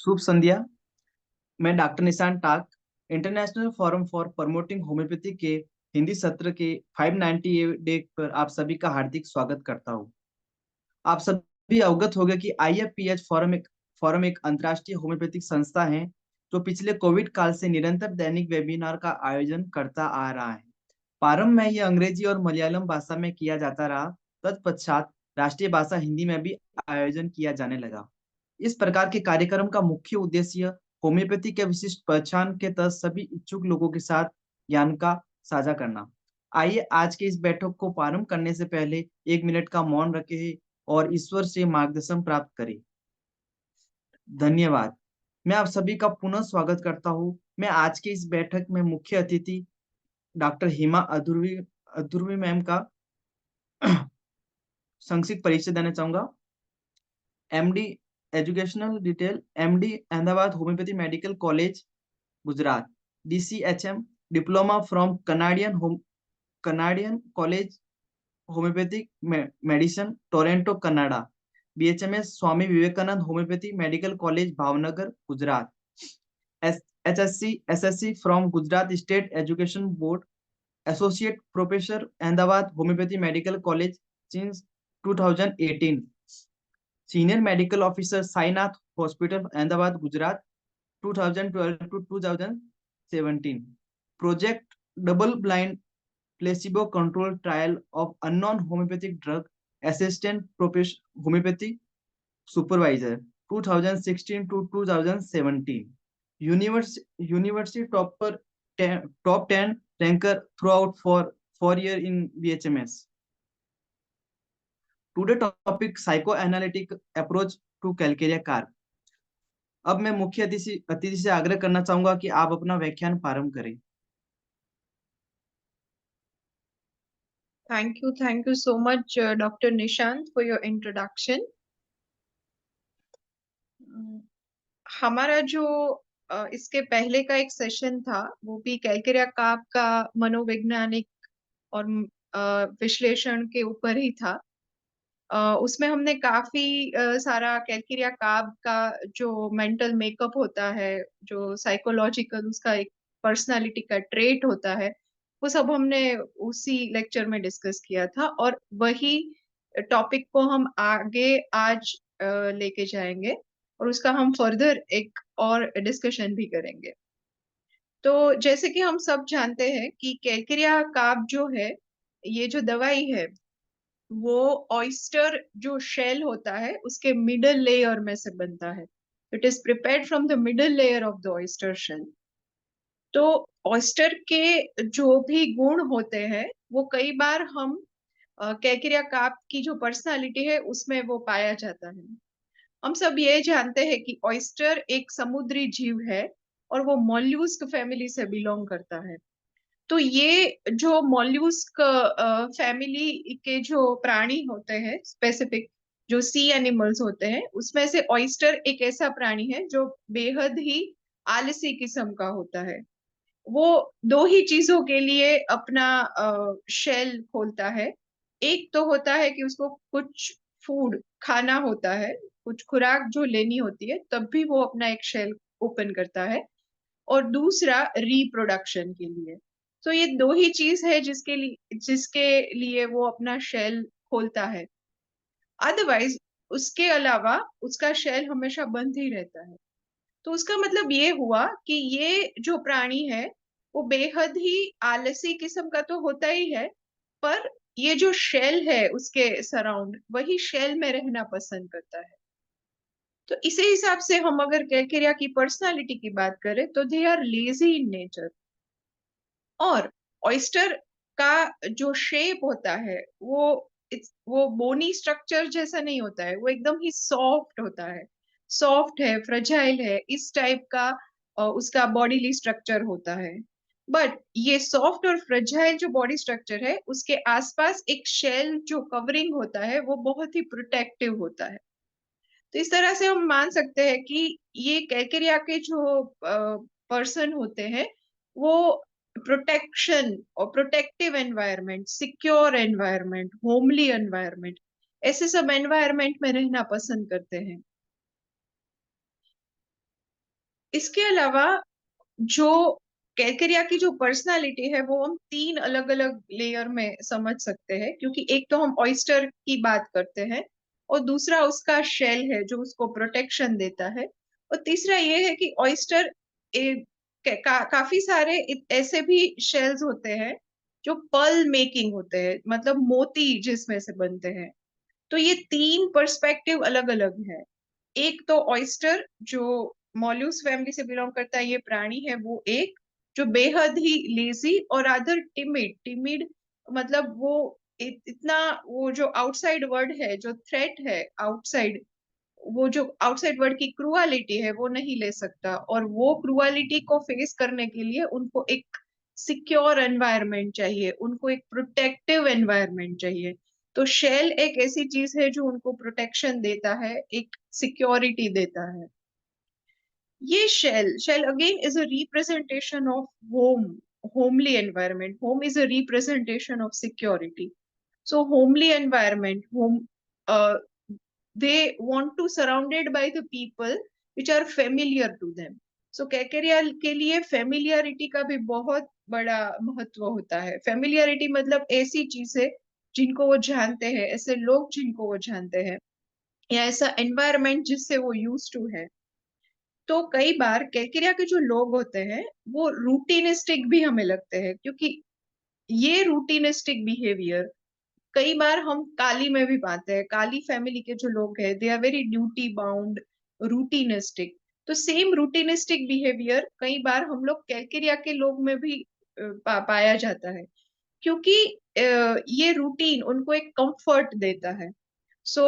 शुभ संध्या। मैं doctor Nishan Tak international forum for promoting homoeopathy के हिंदी सत्र के 590 डे पर आप सभी का हार्दिक स्वागत करता हूं। आप सभी अवगत होंगे कि IFPH फोरम एक अंतर्राष्ट्रीय होम्योपैथिक संस्था है जो पिछले कोविड काल से निरंतर दैनिक वेबिनार का आयोजन करता आ रहा है। प्रारंभ में यह अंग्रेजी और मलयालम भाषा में किया जाता रहा। तत्पश्चात राष्ट्रीय भाषा हिंदी में भी आयोजन किया जाने लगा। इस प्रकार के कार्यक्रम का मुख्य उद्देश्य होम्योपैथी के विशिष्ट पहचान के तहत सभी इच्छुक लोगों के साथ ज्ञान का साझा करना। आइए आज के इस बैठक को प्रारंभ करने से पहले 1 मिनट का मौन रखें और ईश्वर से मार्गदर्शन प्राप्त करें। धन्यवाद। मैं आप सभी का पुनः स्वागत करता हूँ। मैं आज के इस बैठक में मुख्य अतिथि डॉक्टर हिमा अधूरवी अधूरवी मैम का संक्षिप्त परिचय देना चाहूंगा। MD educational detail, MD Ahmedabad homeopathy medical college Gujarat, DCHM diploma from Canadian college homeopathic medicine Toronto Canada, BHMS Swami Vivekananda homeopathy medical college Bhavnagar Gujarat, HSC SSC from Gujarat state education board, associate professor Ahmedabad homeopathy medical college since 2018, senior medical officer Sainath hospital Ahmedabad Gujarat 2012 to 2017, project double blind placebo control trial of unknown homeopathic drug assistant professor homeopathy supervisor 2016 to 2017, university top 10 ranker throughout for 4 year in BHMS. Today topic psycho analytic approach to calcarea carb. अब मैं मुख्य अतिथि से आग्रह करना चाहूंगा कि आप अपना व्याख्यान प्रारंभ करें। Thank you so much, Dr. Nishant, for your introduction. हमारा जो इसके पहले का एक सेशन था वो भी कैलकेरिया कार्प का मनोवैज्ञानिक और विश्लेषण के ऊपर ही था। उसमें हमने काफी सारा कैलकेरिया कार्प का जो मेंटल मेकअप होता है, जो साइकोलॉजिकल उसका एक पर्सनालिटी का ट्रेट होता है, वो सब हमने उसी लेक्चर में डिस्कस किया था और वही टॉपिक को हम आगे आज लेके जाएंगे और उसका हम फर्दर एक और डिस्कशन भी करेंगे। तो जैसे कि हम सब जानते हैं कि कैलकेरिया कार्प जो है, ये जो दवाई है वो ऑयस्टर जो शेल होता है उसके मिडल लेयर में से बनता है। It is prepared from the middle layer of the oyster shell. तो ऑयस्टर के जो भी गुण होते हैं वो कई बार हम कैलकेरिया कार्प की जो पर्सनालिटी है उसमें वो पाया जाता है। हम सब ये जानते हैं कि ऑयस्टर एक समुद्री जीव है और वो मॉल्यूस्क फैमिली से बिलोंग करता है। तो ये जो मॉल्यूस्क फैमिली के जो प्राणी होते हैं, स्पेसिफिक जो सी एनिमल्स होते हैं, उसमें से ऑयस्टर एक ऐसा प्राणी है जो बेहद ही आलसी किस्म का होता है। वो दो ही चीजों के लिए अपना शेल खोलता है। एक तो होता है कि उसको कुछ फूड खाना होता है, कुछ खुराक जो लेनी होती है, तब भी वो अपना एक शेल ओपन करता है। और दूसरा रिप्रोडक्शन के लिए। तो ये दो ही चीज है जिसके लिए वो अपना शेल खोलता है। अदरवाइज उसके अलावा उसका शेल हमेशा बंद ही रहता है। तो उसका मतलब ये हुआ कि ये जो प्राणी है वो बेहद ही आलसी किस्म का तो होता ही है, पर ये जो शेल है उसके सराउंड, वही शेल में रहना पसंद करता है। तो इसी हिसाब से हम अगर कैलकेरिया की पर्सनालिटी की बात करें तो they are lazy in nature. और ऑयस्टर का जो शेप होता है वो बोनी स्ट्रक्चर जैसा नहीं होता है, वो एकदम ही सॉफ्ट होता है। सॉफ्ट है, फ्रेजाइल है, इस टाइप का उसका बॉडीली स्ट्रक्चर होता है। बट ये सॉफ्ट और फ्रेजाइल जो बॉडी स्ट्रक्चर है उसके आसपास एक शेल जो कवरिंग होता है वो बहुत ही प्रोटेक्टिव होता है। तो इस तरह से हम मान सकते हैं कि ये कैलकेरिया के जो पर्सन होते हैं वो प्रोटेक्शन और protective environment, secure environment, homely environment, ऐसे सब एनवायरनमेंट में रहना पसंद करते हैं। इसके अलावा जो कैलकेरिया की जो पर्सनालिटी है वो हम तीन अलग अलग लेयर में समझ सकते हैं, क्योंकि एक तो हम ऑयस्टर की बात करते हैं, और दूसरा उसका शेल है जो उसको प्रोटेक्शन देता है, और तीसरा ये है कि ऑयस्टर काफी सारे ऐसे भी शेल्स होते हैं जो पर्ल मेकिंग होते हैं, मतलब मोती जिसमें से बनते हैं। तो ये तीन पर्सपेक्टिव अलग अलग है। एक तो ऑयस्टर जो मॉल्यूस फैमिली से बिलोंग करता है, ये प्राणी है, वो एक जो बेहद ही लेजी और अदर टिमिड टिमिड, मतलब वो इतना, वो जो आउटसाइड वर्ड है, जो थ्रेट है आउटसाइड, वो जो आउटसाइड वर्ल्ड की क्रुअलिटी है वो नहीं ले सकता, और वो क्रुअलिटी को फेस करने के लिए उनको एक सिक्योर एनवायरनमेंट चाहिए, उनको एक प्रोटेक्टिव एनवायरनमेंट चाहिए। तो शेल एक ऐसी चीज है जो उनको प्रोटेक्शन देता है, एक सिक्योरिटी देता है। ये shell again is a representation of home, homely environment. Home is a representation of security. So homely environment, home, they want to surrounded by the people which are familiar to them. So कैकेरिया के लिए familiarity का भी बहुत बड़ा महत्व होता है। Familiarity मतलब ऐसी चीजें जिनको वो जानते हैं, ऐसे लोग जिनको वो जानते हैं, या ऐसा एनवायरनमेंट जिससे वो यूज टू है। तो कई बार कैकेरिया के जो लोग होते हैं वो रूटीनिस्टिक भी हमें लगते हैं, क्योंकि ये रूटीनिस्टिक बिहेवियर कई बार हम काली में भी पाते हैं। काली फैमिली के जो लोग हैं they are very duty bound, routinistic. तो सेम रूटीनिस्टिक बिहेवियर कई बार हम लोग कैलकेरिया के लोग में भी पाया जाता है, क्योंकि ये रूटीन उनको एक कंफर्ट देता है। सो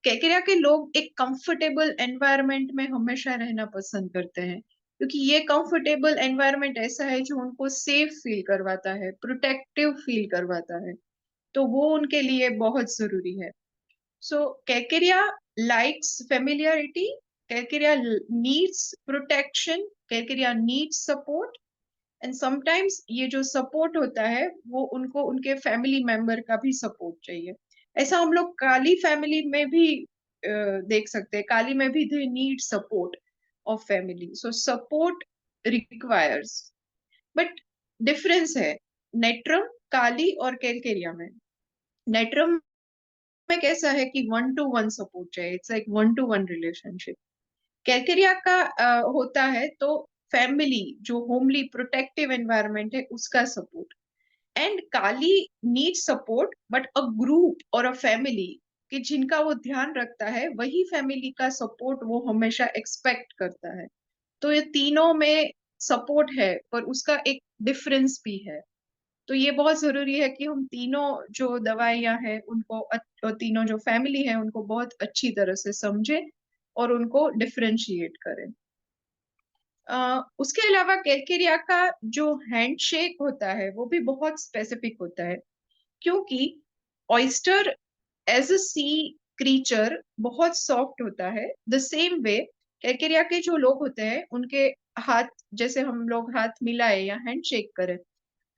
कैलकेरिया के लोग एक कंफर्टेबल एनवायरनमेंट में हमेशा रहना पसंद करते हैं, क्योंकि ये कंफर्टेबल एनवायरनमेंट ऐसा है जो उनको सेफ फील करवाता है, प्रोटेक्टिव फील करवाता है। तो वो उनके लिए बहुत जरूरी है। So calcarea likes familiarity, calcarea needs protection, calcarea needs support, and sometimes ये जो सपोर्ट होता है वो उनको उनके फैमिली मेंबर का भी सपोर्ट चाहिए। ऐसा हम लोग काली फैमिली में भी देख सकते हैं। काली में भी they need support of family, so support requires. But difference है नेट्रम, काली और कैलकेरिया में। नेट्रम में कैसा है कि वन टू वन सपोर्ट चाहिए, it's like one two one relationship. Calcarea का होता है तो फैमिली जो होमली प्रोटेक्टिव एनवायरनमेंट है उसका support. And Kali need support, but a group और अ फैमिली कि जिनका वो ध्यान रखता है, वही फैमिली का सपोर्ट वो हमेशा एक्सपेक्ट करता है। तो ये तीनों में सपोर्ट है, पर उसका एक डिफरेंस भी है। तो ये बहुत जरूरी है कि हम तीनों जो दवाइयां हैं उनको और तीनों जो फैमिली है उनको बहुत अच्छी तरह से समझें और उनको डिफरेंशिएट करें। उसके अलावा कैलकेरिया का जो हैंडशेक होता है वो भी बहुत स्पेसिफिक होता है, क्योंकि oyster as a sea creature बहुत सॉफ्ट होता है। द सेम वे कैलकेरिया के जो लोग होते हैं उनके हाथ, जैसे हम लोग हाथ मिलाए या हैंडशेक करें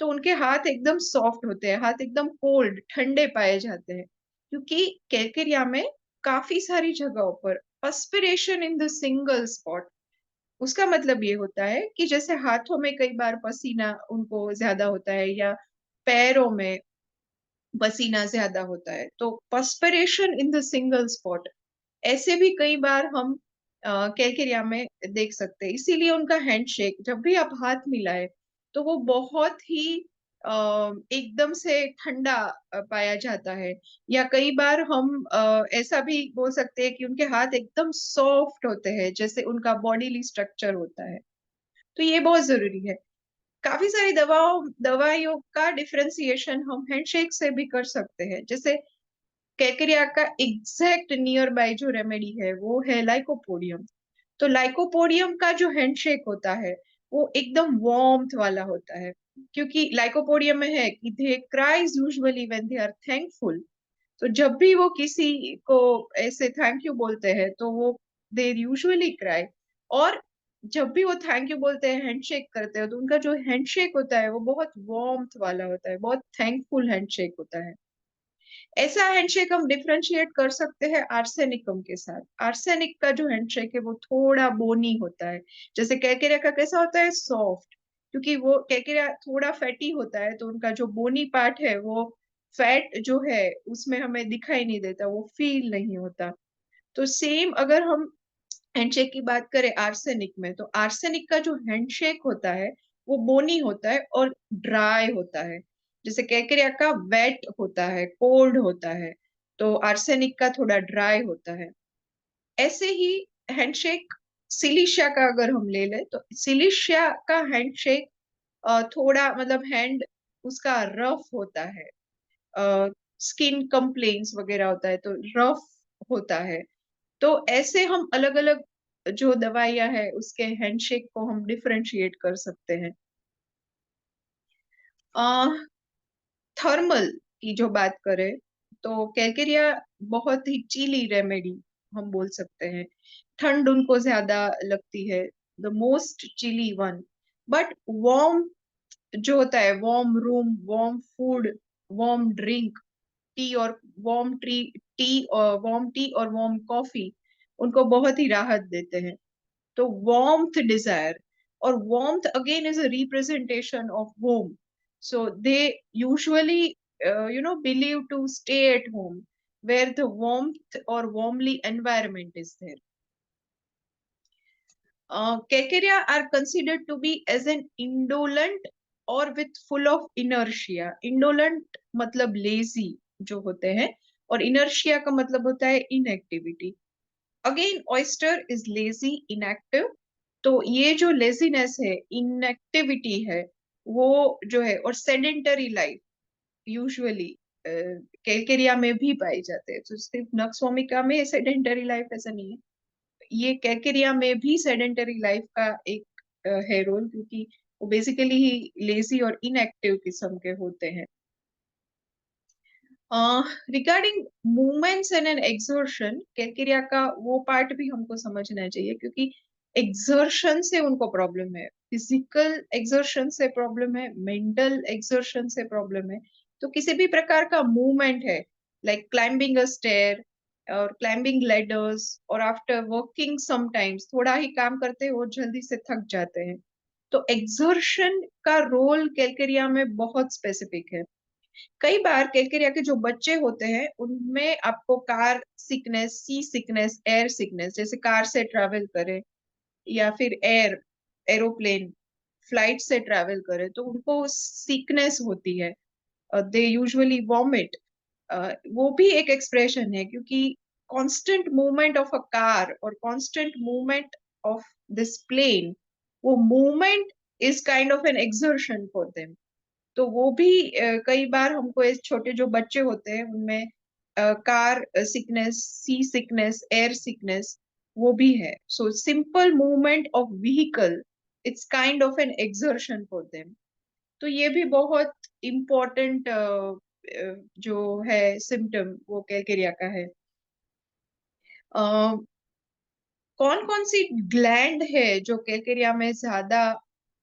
तो उनके हाथ एकदम सॉफ्ट होते हैं, हाथ एकदम कोल्ड ठंडे पाए जाते हैं, क्योंकि कैलकेरिया में काफी सारी जगहों पर perspiration in the single spot. उसका मतलब ये होता है कि जैसे हाथों में कई बार पसीना उनको ज्यादा होता है, या पैरों में पसीना ज्यादा होता है, तो perspiration in the single spot ऐसे भी कई बार हम कैलकेरिया में देख सकते हैं। इसीलिए उनका हैंडशेक जब भी आप हाथ मिलाए तो वो बहुत ही एकदम से ठंडा पाया जाता है। या कई बार हम ऐसा भी बोल सकते हैं कि उनके हाथ एकदम सॉफ्ट होते हैं, जैसे उनका बॉडीली स्ट्रक्चर होता है। तो ये बहुत जरूरी है। काफी सारी दवाइयों का डिफरेंशिएशन हम हैंडशेक से भी कर सकते हैं। जैसे कैकरिया का एग्जैक्ट नियर बाय जो रेमेडी है वो है लाइकोपोडियम। तो लाइकोपोडियम का जो हैंडशेक होता है वो एकदम वार्मथ वाला होता है, क्योंकि लाइकोपोडियम में है कि they cries usually when they are thankful. तो जब भी वो किसी को ऐसे थैंक यू बोलते हैं तो वो दे यूजुअली क्राई। और जब भी वो थैंक यू बोलते हैं, हैंडशेक करते हैं, तो उनका जो हैंडशेक होता है वो बहुत वार्मथ वाला होता है, बहुत थैंकफुल हैंडशेक होता है। ऐसा हैंडशेक हम डिफरेंशिएट कर सकते हैं आर्सेनिकम के साथ। आर्सेनिक का जो हैंडशेक है वो थोड़ा बोनी होता है, जैसे कैकेरिया का कैसा होता है, सॉफ्ट। क्योंकि वो कैकेरिया थोड़ा फैटी होता है, तो उनका जो बोनी पार्ट है वो फैट जो है उसमें हमें दिखाई नहीं देता, वो फील नहीं होता। तो सेम अगर हम हैंडशेक की बात करें आर्सेनिक में, तो आर्सेनिक का जो हैंडशेक होता है वो बोनी होता है और ड्राई होता है। जैसे कैकरिया का वेट होता है, कोल्ड होता है, तो आर्सेनिक का थोड़ा ड्राई होता है। ऐसे ही हैंडशेक सिलिशिया का अगर हम ले लें, तो सिलिशिया का हैंडशेक थोड़ा मतलब हैंड उसका रफ होता है, स्किन कंप्लेन्स वगैरह होता है, तो रफ होता है। तो ऐसे हम अलग अलग जो दवाइयां है उसके हैंडशेक को हम डिफरेंशिएट कर सकते हैं। थर्मल की जो बात करें, तो कैलकेरिया बहुत ही चीली रेमेडी हम बोल सकते हैं। ठंड उनको ज्यादा लगती है, the most chilly one. But warm जो होता है, warm room, warm food, warm drink, tea और वार्म टी और वार्म कॉफी उनको बहुत ही राहत देते हैं। तो warmth desire, or warmth again is a representation of home. So they usually believe to stay at home where the warmth or warmly environment is there. Cacaria are considered to be as an indolent or with full of inertia. Indolent मतलब lazy जो होते हैं, और inertia का मतलब होता है inactivity. Again oyster is lazy, inactive. तो ये जो लेजीनेस है, इनएक्टिविटी है, वो जो है, और सेडेंटरी लाइफ यूजुअली कैलकेरिया में भी पाई जाते हैं। तो सिर्फ नक्सवामिका में सेडेंटरी लाइफ ऐसा नहीं है, ये कैलकेरिया में भी सेडेंटरी लाइफ का एक है रोल, क्योंकि वो बेसिकली ही लेजी और इनएक्टिव किस्म के होते हैं। Regarding movements and an exertion, calcarea का वो पार्ट भी हमको समझना चाहिए, क्योंकि एक्सर्शन से उनको प्रॉब्लम है, फिजिकल एक्सर्शन से प्रॉब्लम है, मेंटल एक्सर्शन से प्रॉब्लम है। तो किसी भी प्रकार का मूवमेंट है, लाइक क्लाइंबिंग अ स्टेयर और क्लाइंबिंग लेडर्स, और आफ्टर वर्किंग समटाइम्स थोड़ा ही काम करते हैं वो जल्दी से थक जाते हैं। तो एक्सर्शन का रोल कैलकेरिया में बहुत स्पेसिफिक है। कई बार कैलकेरिया के जो बच्चे होते हैं उनमें आपको car sickness, sea sickness, air sickness, जैसे कार से ट्रैवल करें या फिर एरोप्लेन फ्लाइट से ट्रैवल करें, तो उनको सिकनेस होती है, दे यूजुअली वॉमिट। वो भी एक एक्सप्रेशन है, क्योंकि constant movement of a car और constant movement of this plane, वो movement is kind of an exertion for them. तो वो भी कई बार हमको इस छोटे जो बच्चे होते हैं उनमें car sickness, sea sickness, air sickness वो भी है। So simple movement of vehicle, it's kind of an exertion for them. तो ये भी बहुत इम्पोर्टेंट जो है सिम्टम वो कैलकेरिया का है। कौन कौन सी ग्लैंड है जो कैलकेरिया में ज्यादा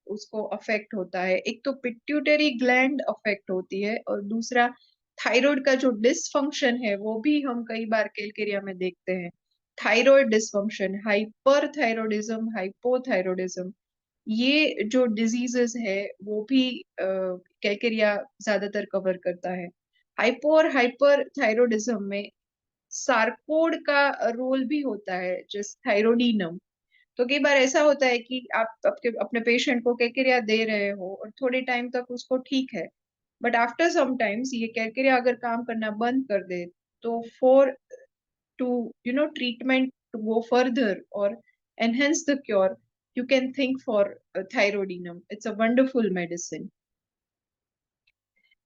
उसको अफेक्ट होता है? एक तो पिट्यूटरी ग्लैंड अफेक्ट होती है, और दूसरा थायराइड का जो डिसफंक्शन है वो भी हम कई बार कैलकेरिया में देखते हैं। थायराइड डिसफंक्शन, हाइपरथायरॉयडिज्म, हाइपोथायरॉयडिज्म, ये जो डिजीजेस है वो भी कैलकेरिया ज्यादातर कवर करता है। हाइपो और हाइपरथायरॉयडिज्म में सार्कोड का रोल भी होता है, जैसे थायरोडीनम। तो कई बार ऐसा होता है कि आप आपके अपने पेशेंट को कैकेरिया दे रहे हो और थोड़े टाइम तक उसको ठीक है, बट आफ्टर सम टाइम्स ये कैकेरिया अगर काम करना बंद कर दे, तो for to treatment to go further और enhance the cure, you can think for thyroidinum, it's a wonderful medicine.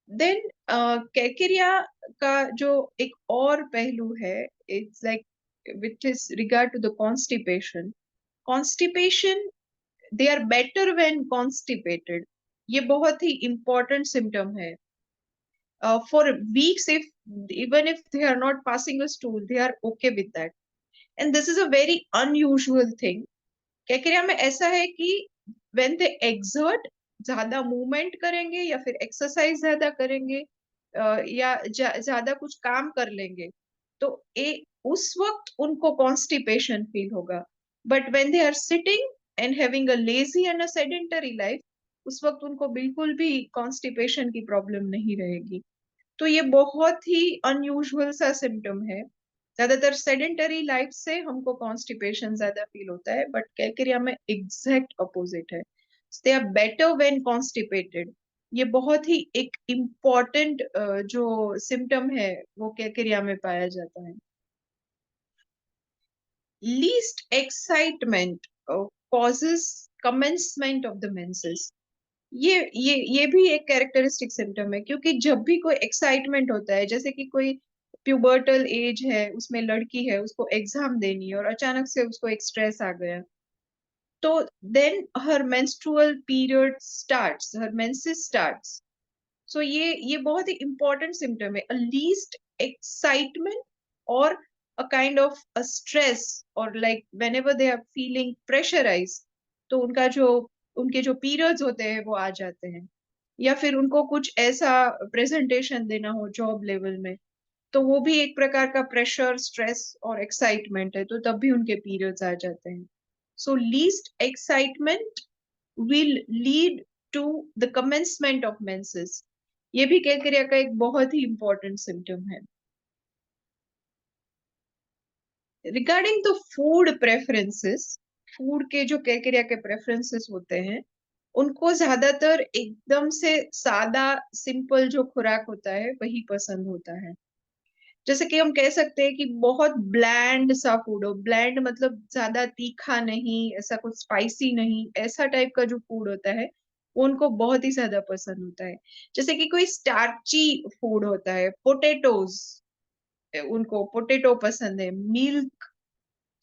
Then calcarea का जो एक और पहलू है, it's like which is regard to the constipation. Constipation, they are better when constipated, ये बहुत ही इंपॉर्टेंट सिम्टम है। For weeks, if even if they are not passing a stool, they are okay with that, and this is a very unusual thing. Calcarea में ऐसा है कि when they exert, ज्यादा movement करेंगे या फिर एक्सरसाइज ज्यादा करेंगे, या ज्यादा कुछ काम कर लेंगे, तो उस वक्त उनको कॉन्स्टिपेशन फील होगा। But when they are sitting and having a lazy and a sedentary life, उस वक्त उनको बिल्कुल भी कॉन्स्टिपेशन की प्रॉब्लम नहीं रहेगी। तो ये बहुत ही अनयूजुअल सा सिम्टम है। ज्यादातर सेडेंटरी लाइफ से हमको कॉन्स्टिपेशन ज्यादा फील होता है, बट कैलकेरिया में एग्जैक्ट अपोजिट है। They are better when constipated. ये बहुत ही एक इम्पॉर्टेंट जो सिम्टम है वो कैलकेरिया में पाया जाता है। Least excitement causes commencement of the menses. ये भी एक कैरेक्टरिस्टिक सिम्टम है, क्योंकि जब भी कोई एक्साइटमेंट होता है, जैसे कि कोई प्यूबर्टल एज है, उसमें लड़की है, उसको एग्जाम देनी है और अचानक से उसको एक स्ट्रेस आ गया, तो देन हर मेंस्ट्रुअल पीरियड स्टार्ट्स, हर मेंसेस स्टार्ट्स। सो ये बहुत ही इंपॉर्टेंट सिम्टम है, अ लीस्ट एक्साइटमेंट और a kind of a stress, और like whenever they are feeling pressurise, तो उनके जो पीरियड्स होते हैं वो आ जाते हैं। या फिर उनको कुछ ऐसा प्रेजेंटेशन देना हो जॉब लेवल में, तो वो भी एक प्रकार का प्रेशर, स्ट्रेस और एक्साइटमेंट है, तो तब भी उनके पीरियड्स आ जाते हैं। So least excitement will lead to the commencement of menses। ये भी कैलकेरिया का एक बहुत ही इंपॉर्टेंट सिम्टम है। Regarding the food preferences, food के जो कैलकेरिया के प्रेफरेंसेस होते हैं, उनको ज्यादातर एकदम से सादा सिंपल जो खुराक होता है वही पसंद होता है। जैसे कि हम कह सकते हैं कि बहुत ब्लैंड सा फूड हो। ब्लैंड मतलब ज्यादा तीखा नहीं, ऐसा कुछ स्पाइसी नहीं, ऐसा टाइप का जो फूड होता है वो उनको बहुत ही ज्यादा पसंद होता है। जैसे कि कोई स्टार्ची फूड होता है, पोटेटोज, उनको पोटेटो पसंद है। मिल्क,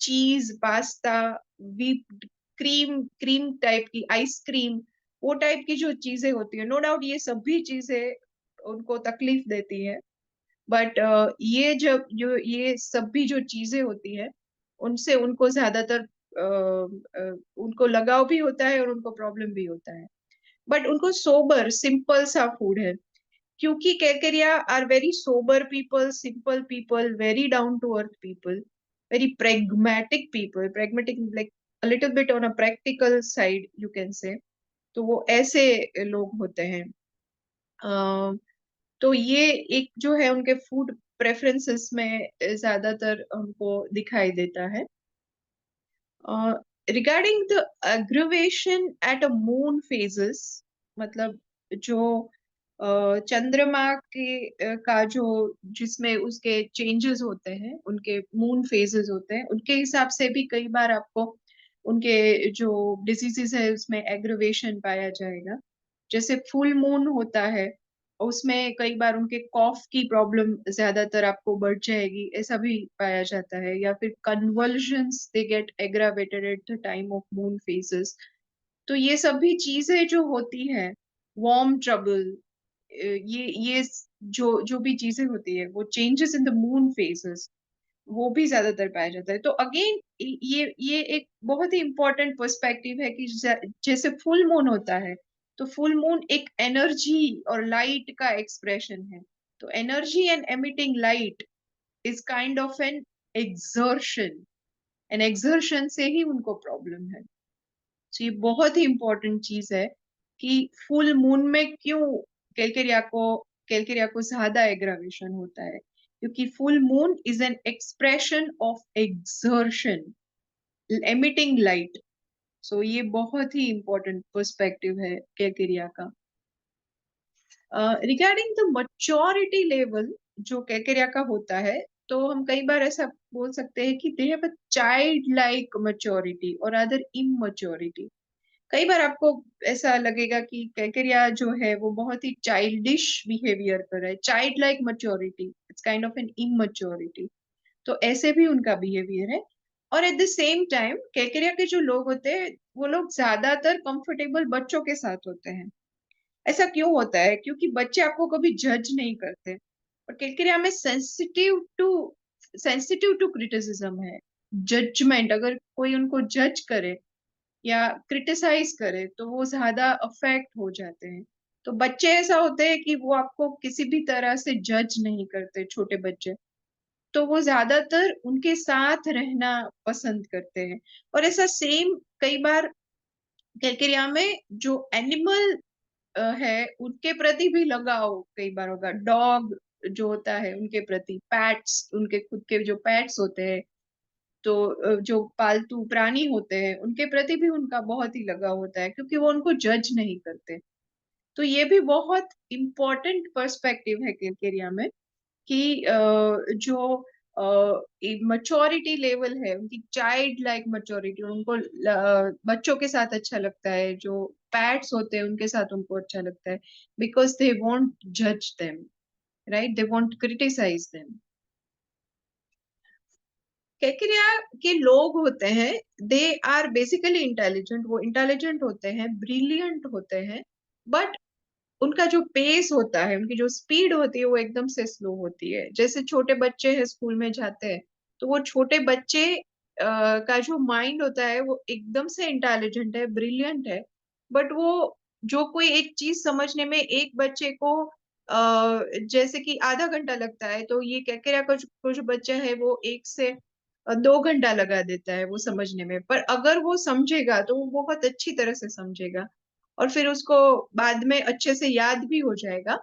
चीज, pasta, whipped cream, cream type की आइसक्रीम, वो टाइप की जो चीजें होती है, नो डाउट ये सभी चीजें उनको तकलीफ देती है। बट ये जब जो ये सब भी जो चीजें होती है, उनसे उनको ज्यादातर उनको लगाव भी होता है और उनको प्रॉब्लम भी होता है। बट उनको सोबर सिंपल सा फूड है, क्योंकि calcarea are very sober people, simple people, very down to earth people, very pragmatic people, pragmatic like a little bit on a practical side you can say। तो वो ऐसे लोग होते हैं। तो ये एक जो है उनके फूड प्रेफरेंसेस में ज्यादातर हमको दिखाई देता है। Regarding the aggravation at a moon phases, मतलब जो चंद्रमा के का जो जिसमें उसके चेंजेस होते हैं, उनके मून फेजेस होते हैं, उनके हिसाब से भी कई बार आपको उनके जो डिजीजेस है उसमें एग्रीवेशन पाया जाएगा। जैसे फुल मून होता है, उसमें कई बार उनके कॉफ की प्रॉब्लम ज्यादातर आपको बढ़ जाएगी, ऐसा भी पाया जाता है। या फिर convulsions they get aggravated eight the time of moon phases. तो ये सभी चीजें जो होती है, वार्म ट्रबल, ये जो जो भी चीजें होती है, वो changes in the moon phases, वो भी ज्यादातर पाया जाता है। तो अगेन ये एक बहुत ही इंपॉर्टेंट पर्सपेक्टिव है कि जैसे फुल मून होता है, तो फुल मून एक एनर्जी और लाइट का एक्सप्रेशन है। तो energy and emitting light is kind of an exertion, an exertion से ही उनको प्रॉब्लम है। तो ये बहुत ही इंपॉर्टेंट चीज है कि फुल मून में क्यों कैलकेरिया को कैलकेरिया को ज्यादा एग्रावेशन होता है, क्योंकि full moon is an expression of exertion, emitting light. So ये बहुत ही इंपॉर्टेंट पर्सपेक्टिव है कैलकेरिया का। रिगार्डिंग द मैच्योरिटी लेवल जो कैलकेरिया का होता है, तो हम कई बार ऐसा बोल सकते हैं कि they have a child like maturity और अदर इमैच्योरिटी। कई बार आपको ऐसा लगेगा कि कैकरिया जो है वो बहुत ही चाइल्डिश बिहेवियर कर रहा है, child like maturity, it's kind of an immaturity. तो ऐसे भी उनका बिहेवियर है। और at the same time calcarea के जो लोग होते हैं, वो लोग ज्यादातर कंफर्टेबल बच्चों के साथ होते हैं। ऐसा क्यों होता है? क्योंकि बच्चे आपको कभी जज नहीं करते, और कैकरिया में सेंसिटिव टू क्रिटिसिज्म है, जजमेंट। अगर कोई उनको जज करे या क्रिटिसाइज करे तो वो ज्यादा अफेक्ट हो जाते हैं। तो बच्चे ऐसा होते हैं कि वो आपको किसी भी तरह से जज नहीं करते, छोटे बच्चे। तो वो ज्यादातर उनके साथ रहना पसंद करते हैं। और ऐसा सेम कई बार कैलकेरिया में जो एनिमल है उनके प्रति भी लगाव कई बार होगा। डॉग जो होता है उनके प्रति, पैट्स, उनके खुद के जो पैट्स होते हैं, तो जो पालतू प्राणी होते हैं उनके प्रति भी उनका बहुत ही लगाव होता है, क्योंकि वो उनको जज नहीं करते। तो ये भी बहुत इम्पोर्टेंट पर्सपेक्टिव है कैलकेरिया में कि जो मच्योरिटी लेवल है उनकी, चाइल्ड लाइक मच्योरिटी, उनको बच्चों के साथ अच्छा लगता है, जो पैट्स होते हैं उनके साथ उनको अच्छा लगता है, बिकॉज दे वॉन्ट जज them, right, they won't criticise them. Calcarea के लोग होते हैं, दे आर बेसिकली इंटेलिजेंट, वो इंटेलिजेंट होते हैं, ब्रिलियंट होते हैं, बट उनका जो पेस होता है, उनकी जो स्पीड होती है वो एकदम से स्लो होती है। जैसे छोटे बच्चे हैं, स्कूल में जाते हैं, तो वो छोटे बच्चे का जो माइंड होता है वो एकदम से इंटेलिजेंट है, ब्रिलियंट है, बट वो जो कोई एक चीज समझने में एक बच्चे को जैसे कि आधा घंटा लगता है, तो ये कैकेरिया का जो बच्चा है वो 1 से 2 घंटा लगा देता है वो समझने में। पर अगर वो समझेगा तो वो बहुत अच्छी तरह से समझेगा, और फिर उसको बाद में अच्छे से याद भी हो जाएगा।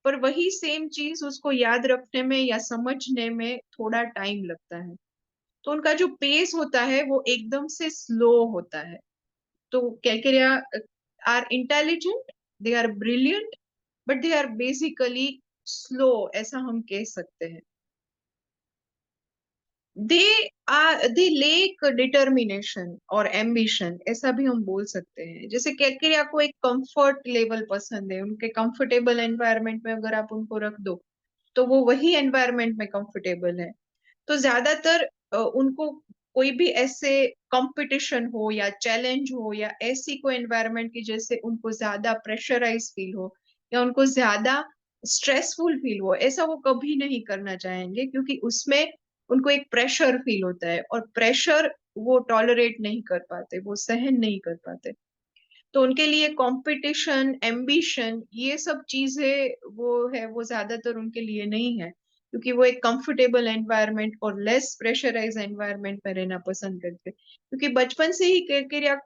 पर वही सेम चीज उसको याद रखने में या समझने में थोड़ा टाइम लगता है। तो उनका जो पेस होता है वो एकदम से स्लो होता है। तो calcarea are intelligent, they are brilliant, but they are basically slow, ऐसा हम कह सकते हैं। दे दे लेक डिटर्मिनेशन और एम्बिशन, ऐसा भी हम बोल सकते हैं। जैसे कैकेरिया को एक कंफर्ट लेवल पसंद है, उनके कंफर्टेबल एनवायरनमेंट में अगर आप उनको रख दो तो वो वही एनवायरनमेंट में कंफर्टेबल है। तो ज्यादातर उनको कोई भी ऐसे कंपटीशन हो या चैलेंज हो या ऐसी कोई एनवायरनमेंट की जैसे उनको ज्यादा प्रेशराइज फील हो या उनको ज्यादा स्ट्रेसफुल फील हो, ऐसा वो कभी नहीं करना चाहेंगे, क्योंकि उसमें उनको एक प्रेशर फील होता है, और प्रेशर वो टॉलरेट नहीं कर पाते, वो सहन नहीं कर पाते। तो उनके लिए कंपटीशन, एम्बिशन, ये सब चीजें वो है, वो ज्यादातर उनके लिए नहीं है, क्योंकि वो एक कंफर्टेबल एनवायरनमेंट और लेस प्रेशराइज एनवायरनमेंट में रहना पसंद करते हैं। क्योंकि बचपन से ही कैकेरिया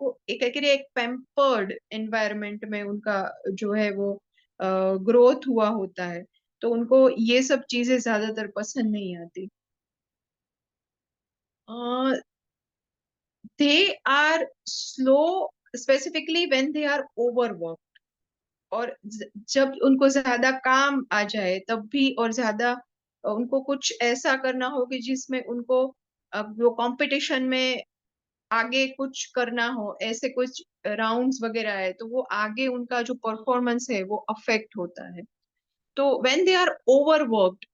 एक पैम्पर्ड एनवायरनमेंट में उनका जो है वो ग्रोथ हुआ होता है, तो उनको ये सब चीजें ज्यादातर पसंद नहीं आती। They are slow specifically when they are overwork, और जब उनको ज्यादा काम आ जाए तब भी, और ज्यादा उनको कुछ ऐसा करना हो कि जिसमें उनको वो कंपटीशन में आगे कुछ करना हो, ऐसे कुछ राउंड्स वगैरह है, तो वो आगे उनका जो परफॉर्मेंस है वो अफेक्ट होता है। तो व्हेन दे आर ओवरवर्क्ड,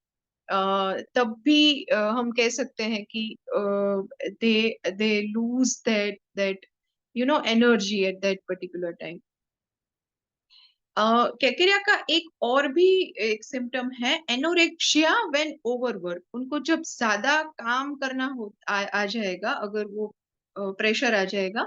तब भी हम कह सकते हैं कि they they lose that energy at that particular time. Calcarea का एक और भी एक सिम्टम है एनोरेक्सिया व्हेन ओवरवर्क। उनको जब ज्यादा काम करना आ जाएगा, अगर वो प्रेशर आ जाएगा,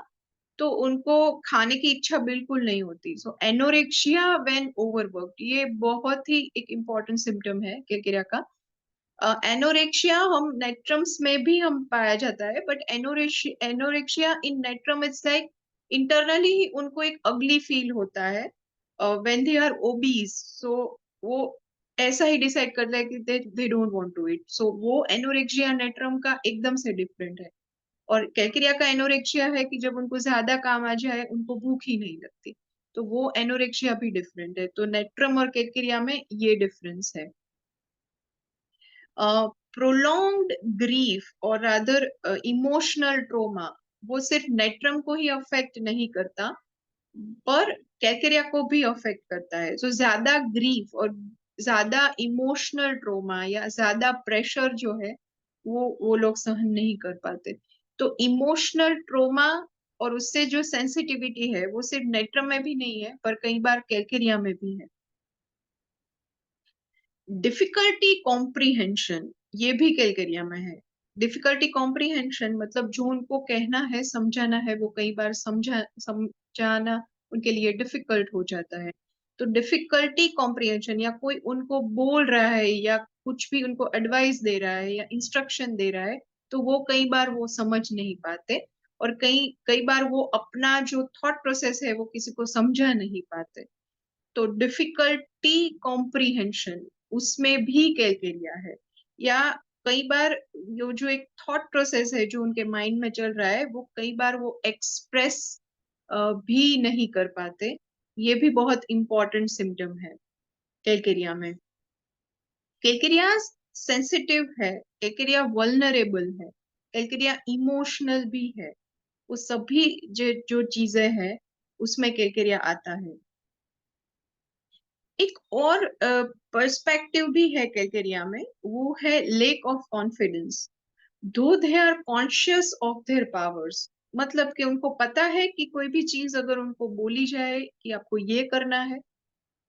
तो उनको खाने की इच्छा बिल्कुल नहीं होती। सो एनोरेक्सिया व्हेन ओवरवर्क, ये बहुत ही एक इम्पोर्टेंट सिम्टम है कैकेरिया का। एनोरेक्सिया हम नेट्रम्स में भी हम पाया जाता है, but anorexia in natrum it's like internally उनको एक अगली फील होता है when they are obese. So वो ऐसा ही डिसाइड करता है कि they don't want to eat. So वो एनोरेक्सिया नेट्रम का एकदम से डिफरेंट है। और कैलकेरिया का एनोरेक्सिया है कि जब उनको ज्यादा काम आ जाए उनको भूख ही नहीं लगती। तो वो एनोरेक्सिया भी डिफरेंट है। तो नेट्रम और कैलकेरिया में ये डिफरेंस है। प्रोलॉन्ग्ड ग्रीफ और अदर इमोशनल ट्रोमा, वो सिर्फ नेट्रम को ही अफेक्ट नहीं करता, पर कैकेरिया को भी अफेक्ट करता है। तो ज्यादा ग्रीफ और ज्यादा इमोशनल ट्रोमा या ज्यादा प्रेशर जो है वो लोग सहन नहीं कर पाते। तो इमोशनल ट्रोमा और उससे जो सेंसिटिविटी है वो सिर्फ नेट्रम में भी नहीं है, पर कई बार कैकेरिया में भी है। डिफिकल्टी कॉम्प्रीहेंशन, ये भी कैलकेरिया में है। डिफिकल्टी कॉम्प्रीहेंशन मतलब जो उनको कहना है, समझाना है, वो कई बार समझाना उनके लिए डिफिकल्ट हो जाता है। तो डिफिकल्टी कॉम्प्रिहेंशन, या कोई उनको बोल रहा है या कुछ भी उनको एडवाइस दे रहा है या इंस्ट्रक्शन दे रहा है, तो वो कई बार वो समझ नहीं पाते, और कई कई बार वो अपना जो थॉट प्रोसेस है वो किसी को समझा नहीं पाते। तो डिफिकल्टी कॉम्प्रिहेंशन उसमें भी कैलकेलिया है। या कई बार जो एक थॉट प्रोसेस है जो उनके माइंड में चल रहा है, वो कई बार वो एक्सप्रेस भी नहीं कर पाते। ये भी बहुत इंपॉर्टेंट सिम्टम है कैलकेरिया में। कैलकेरिया सेंसिटिव है, कैलकेरिया वल्नरेबल है, कैलकेरिया इमोशनल भी है। वो सभी जो जो चीजें हैं उसमें कैलकेरिया आता है। एक और पर्सपेक्टिव भी है कैलकेरिया में, वो है lake of confidence. Though they are conscious of their powers, मतलब कि उनको पता है कि कोई भी चीज अगर उनको बोली जाए कि आपको ये करना है,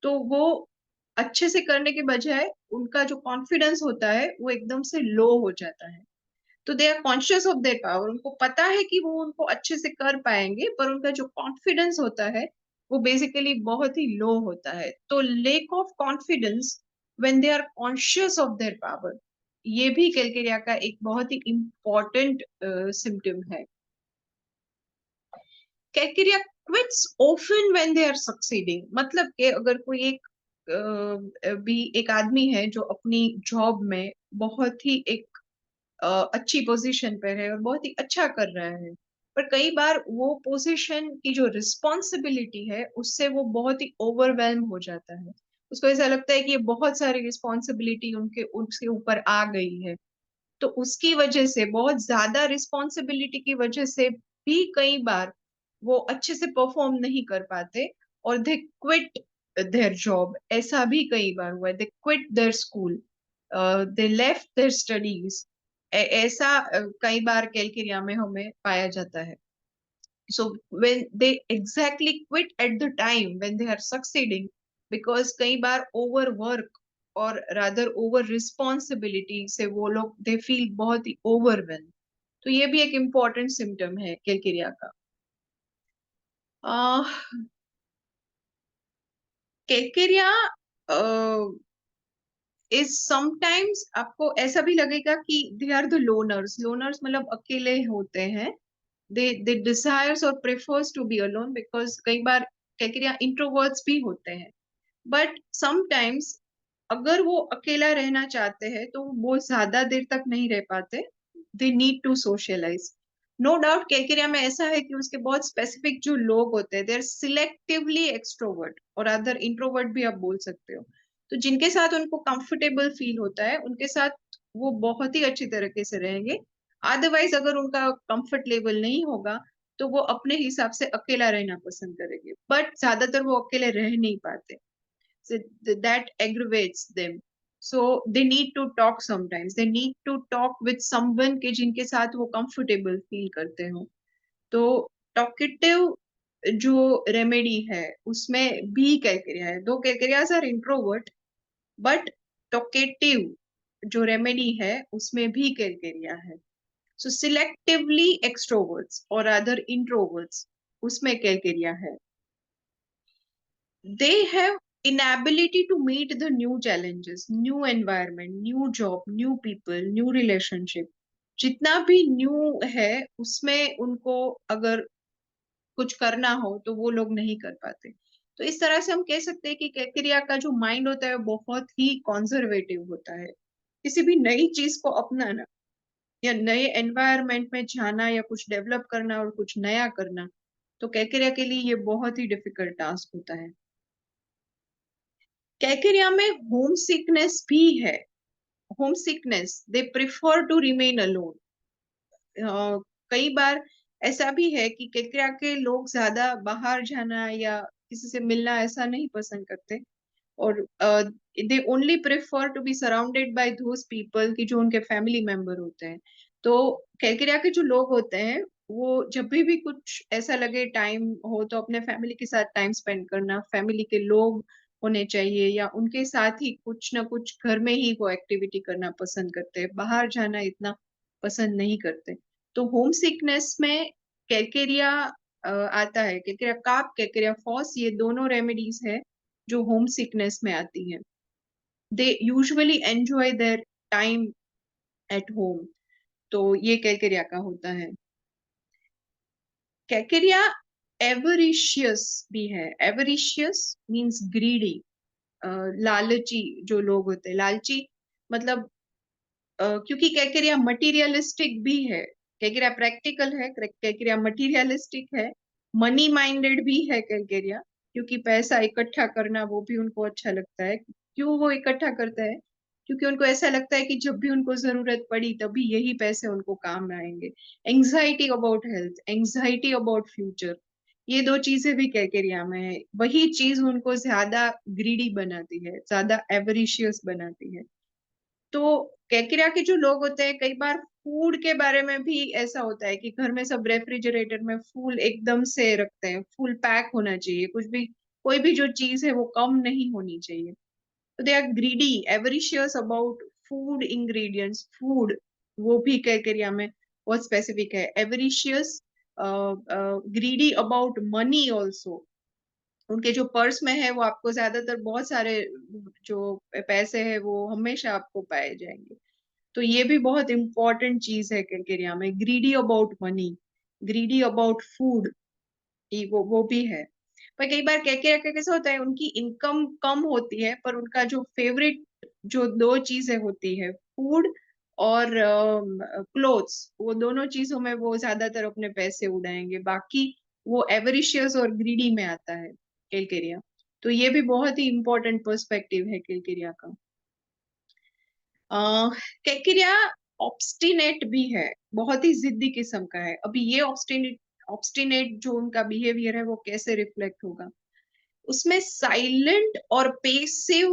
तो वो अच्छे से करने के बजाय उनका जो कॉन्फिडेंस होता है वो एकदम से लो हो जाता है। तो they are conscious of their power, उनको पता है कि वो उनको अच्छे से कर पाएंगे, पर उनका जो कॉन्फिडेंस होता है वो बेसिकली बहुत ही लो होता है। तो lack of confidence when they are conscious of their power, ये भी कैलकेरिया का एक बहुत ही इम्पोर्टेंट सिम्टम है। Calcarea quits often when they are succeeding, मतलब कि अगर कोई एक भी एक आदमी है जो अपनी जॉब में बहुत ही एक अच्छी पोजीशन पर है और बहुत ही अच्छा कर रहा है, पर कई बार वो पोजीशन की जो रिस्पॉन्सिबिलिटी है उससे वो बहुत ही ओवरवेल्म हो जाता है। उसको ऐसा लगता है कि ये बहुत सारी रिस्पॉन्सिबिलिटी उनके उसके ऊपर आ गई है। तो उसकी वजह से, बहुत ज्यादा रिस्पॉन्सिबिलिटी की वजह से भी कई बार वो अच्छे से परफॉर्म नहीं कर पाते, और दे क्विट देयर जॉब। ऐसा भी कई बार हुआ है, they quit their school, they left their studies. ऐसा कई बार कैलकेरिया में हमें पाया जाता है। So when they exactly quit at the time when they are succeeding, because कई बार ओवर वर्क और रादर ओवर रिस्पॉन्सिबिलिटी से वो लोग दे फील बहुत ही ओवरवेल्म। तो ये भी एक इम्पोर्टेंट सिम्टम है कैलकेरिया का। कैलकेरिया इज समटाइम्स, आपको ऐसा भी लगेगा कि they are the loners. Loners मतलब अकेले होते हैं। दे डिजायर्स और prefers to be alone, because कई बार कैलकेरिया इंट्रोवर्ट्स भी होते हैं। बट समटाइम्स अगर वो अकेला रहना चाहते हैं तो वो बहुत ज्यादा देर तक नहीं रह पाते। They need to socialize. No doubt calcarea में ऐसा है कि उसके बहुत स्पेसिफिक जो लोग होते हैं, दे आर सिलेक्टिवली एक्सट्रोवर्ट, और अदर इंट्रोवर्ट भी आप बोल सकते हो। तो जिनके साथ उनको कंफर्टेबल फील होता है उनके साथ वो बहुत ही अच्छी तरीके से रहेंगे। अदरवाइज अगर उनका कंफर्ट लेवल नहीं होगा तो वो अपने हिसाब से अकेला रहना पसंद करेंगे, बट ज्यादातर वो अकेले रह नहीं पाते। So that aggravates them. So they need to talk sometimes. They need to talk with someone के जिनके साथ वो comfortable feel करते हो। तो talkative जो रेमेडी है उसमें भी कैलकेरिया है। दो कैलकेरियाज आर इंट्रोवर्ट, बट टॉकेटिव जो रेमेडी है उसमें भी कैलकेरिया है। सो सिलेक्टिवली एक्सट्रोवर्ट्स और अदर इंट्रोवर्ट्स, उसमें कैलकेरिया है। They have inability to meet the new challenges, new environment, new job, new people, new relationship। जितना भी न्यू है उसमें उनको अगर कुछ करना हो तो वो लोग नहीं कर पाते। तो इस तरह से हम कह सकते हैं कि कैकरिया का जो माइंड होता है वो बहुत ही कॉन्जर्वेटिव होता है। किसी भी नई चीज को अपनाना या नए एनवायरनमेंट में जाना या कुछ डेवलप करना और कुछ नया करना, तो कैकरिया के लिए ये बहुत ही डिफिकल्ट टास्क होता है। कैकेरिया में होम सिकनेस भी है। Home sickness, they prefer to remain alone. कई बार ऐसा भी है कि कैकेरिया के लोग ज्यादा बाहर जाना या किसी से मिलना ऐसा नहीं पसंद करते, और they only prefer to be surrounded by those people की जो उनके फैमिली मेंबर होते हैं। तो कैलकेरिया के जो लोग होते हैं वो जब भी कुछ ऐसा लगे टाइम हो तो अपने फैमिली के साथ टाइम स्पेंड करना, फैमिली के लोग होने चाहिए या उनके साथ ही कुछ ना कुछ घर में ही वो एक्टिविटी करना पसंद करते हैं, बाहर जाना इतना पसंद नहीं करते। तो होम सिकनेस में कैलकेरिया आता है। कैलकेरिया काप, कैलकेरिया फॉस, ये दोनों रेमेडीज है जो होम सिकनेस में आती है, they usually enjoy their time at home. तो ये कैलकेरिया का होता है। कैकेरिया एवरिशियस भी है। एवरिशियस मीन्स ग्रीडी, लालची जो लोग होते हैं, लालची मतलब क्योंकि कैकेरिया मटीरियलिस्टिक भी है, कैकेरिया प्रैक्टिकल है, कैकेरिया मटीरियलिस्टिक है, मनी माइंडेड भी है कैकेरिया, क्योंकि पैसा इकट्ठा करना वो भी उनको अच्छा लगता है। क्यों वो इकट्ठा करता है? क्योंकि उनको ऐसा लगता है कि जब भी उनको जरूरत पड़ी तभी यही पैसे उनको काम आएंगे। Anxiety about health, anxiety about future, ये दो चीजें भी कैकेरिया में है। वही चीज उनको ज्यादा ग्रीडी बनाती है, ज्यादा एवरिशियस बनाती है। तो कैकेरिया के जो लोग होते हैं, कई बार फूड के बारे में भी ऐसा होता है कि घर में सब रेफ्रिजरेटर में फूल एकदम से रखते हैं, फुल पैक होना चाहिए, कुछ भी कोई भी जो चीज है वो कम नहीं होनी चाहिए। तो they are greedy, avaricious about food ingredients, food वो भी कैकेरिया में बहुत स्पेसिफिक है। Avaricious, greedy about money also, उनके जो पर्स में है वो आपको ज्यादातर बहुत सारे जो पैसे है वो हमेशा आपको पाए जाएंगे। तो ये भी बहुत इंपॉर्टेंट चीज है कैलकेरिया में, greedy about money, greedy about food, वो भी है। पर कई बार कैलकेरिया का कैसा होता है, उनकी इनकम कम होती है पर उनका जो फेवरेट जो दो चीजें होती है, फूड और क्लोथ्स, वो दोनों चीजों में वो ज्यादातर अपने पैसे उड़ाएंगे। बाकी वो एवरिशियस और ग्रीडी में आता है कैलकेरिया। तो ये भी बहुत ही इंपॉर्टेंट पर्सपेक्टिव है कैलकेरिया का। कैकेरिया ऑब्स्टिनेट भी है, बहुत ही जिद्दी किस्म का है। अभी ये ऑब्स्टिनेट ऑब्स्टिनेट जो उनका बिहेवियर है वो कैसे रिफ्लेक्ट होगा, उसमें साइलेंट और पेसिव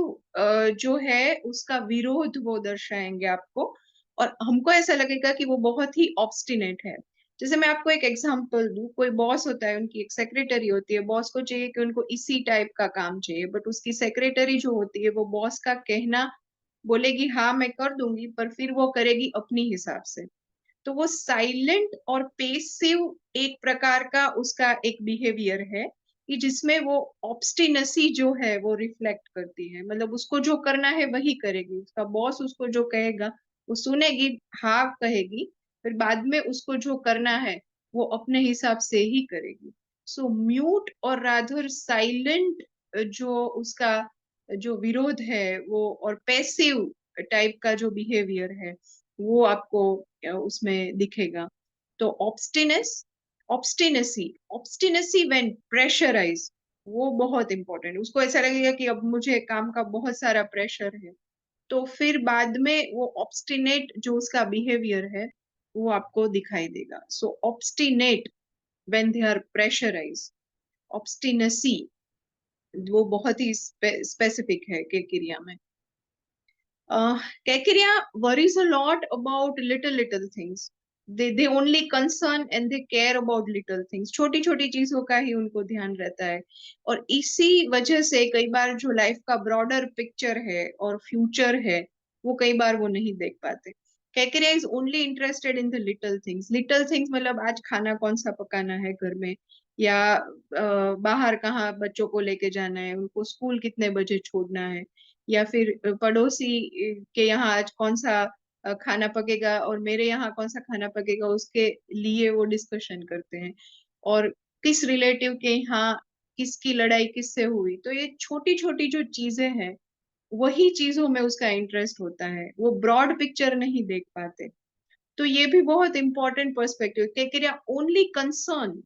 जो है उसका विरोध वो दर्शाएंगे आपको, और हमको ऐसा लगेगा कि वो बहुत ही ऑब्स्टिनेट है। जैसे मैं आपको एक एग्जांपल दूं, कोई बॉस होता है, उनकी एक सेक्रेटरी होती है, बॉस को चाहिए कि उनको इसी टाइप का काम चाहिए, बट उसकी सेक्रेटरी जो होती है वो बॉस का कहना बोलेगी हाँ मैं कर दूंगी, पर फिर वो करेगी अपनी हिसाब से। तो वो साइलेंट और पेसिव एक प्रकार का उसका एक बिहेवियर है कि जिसमें वो ऑब्स्टिनेसी जो है वो रिफ्लेक्ट करती है। मतलब उसको जो करना है वही करेगी, उसका बॉस उसको जो कहेगा वो सुनेगी, हाँ कहेगी, फिर बाद में उसको जो करना है वो अपने हिसाब से ही करेगी। सो म्यूट और राधर साइलेंट जो उसका जो विरोध है वो, और पैसिव टाइप का जो बिहेवियर है वो आपको उसमें दिखेगा। तो ऑब्स्टिनेस, ऑब्स्टिनेसी, ऑब्स्टिनेसी व्हेन प्रेशराइज, वो बहुत इंपॉर्टेंट है। उसको ऐसा लगेगा कि अब मुझे काम का बहुत सारा प्रेशर है, तो फिर बाद में वो ऑब्स्टिनेट जो उसका बिहेवियर है वो आपको दिखाई देगा। So obstinate when they are pressurise, obstinacy वो बहुत ही स्पेसिफिक है केकिरिया में। Kekaria worries a lot about little things. They only concern and they care about little things. छोटी छोटी चीजों का ही उनको ध्यान रहता है, और इसी वजह से कई बार जो लाइफ का ब्रॉडर पिक्चर है और फ्यूचर है वो कई बार वो नहीं देख पाते। Calcarea is only interested in the little things. Little things मतलब आज खाना कौन सा पकाना है घर में, या बाहर कहाँ बच्चों को लेके जाना है, उनको स्कूल कितने बजे छोड़ना है, या फिर पड़ोसी के यहाँ आज कौन सा खाना पकेगा और मेरे यहाँ कौन सा खाना पकेगा, उसके लिए वो डिस्कशन करते हैं। और किस रिलेटिव के यहाँ किसकी लड़ाई किससे हुई, तो ये छोटी छोटी जो चीजें हैं वही चीजों में उसका इंटरेस्ट होता है, वो ब्रॉड पिक्चर नहीं देख पाते। तो ये भी बहुत important perspective. Calcarea only concern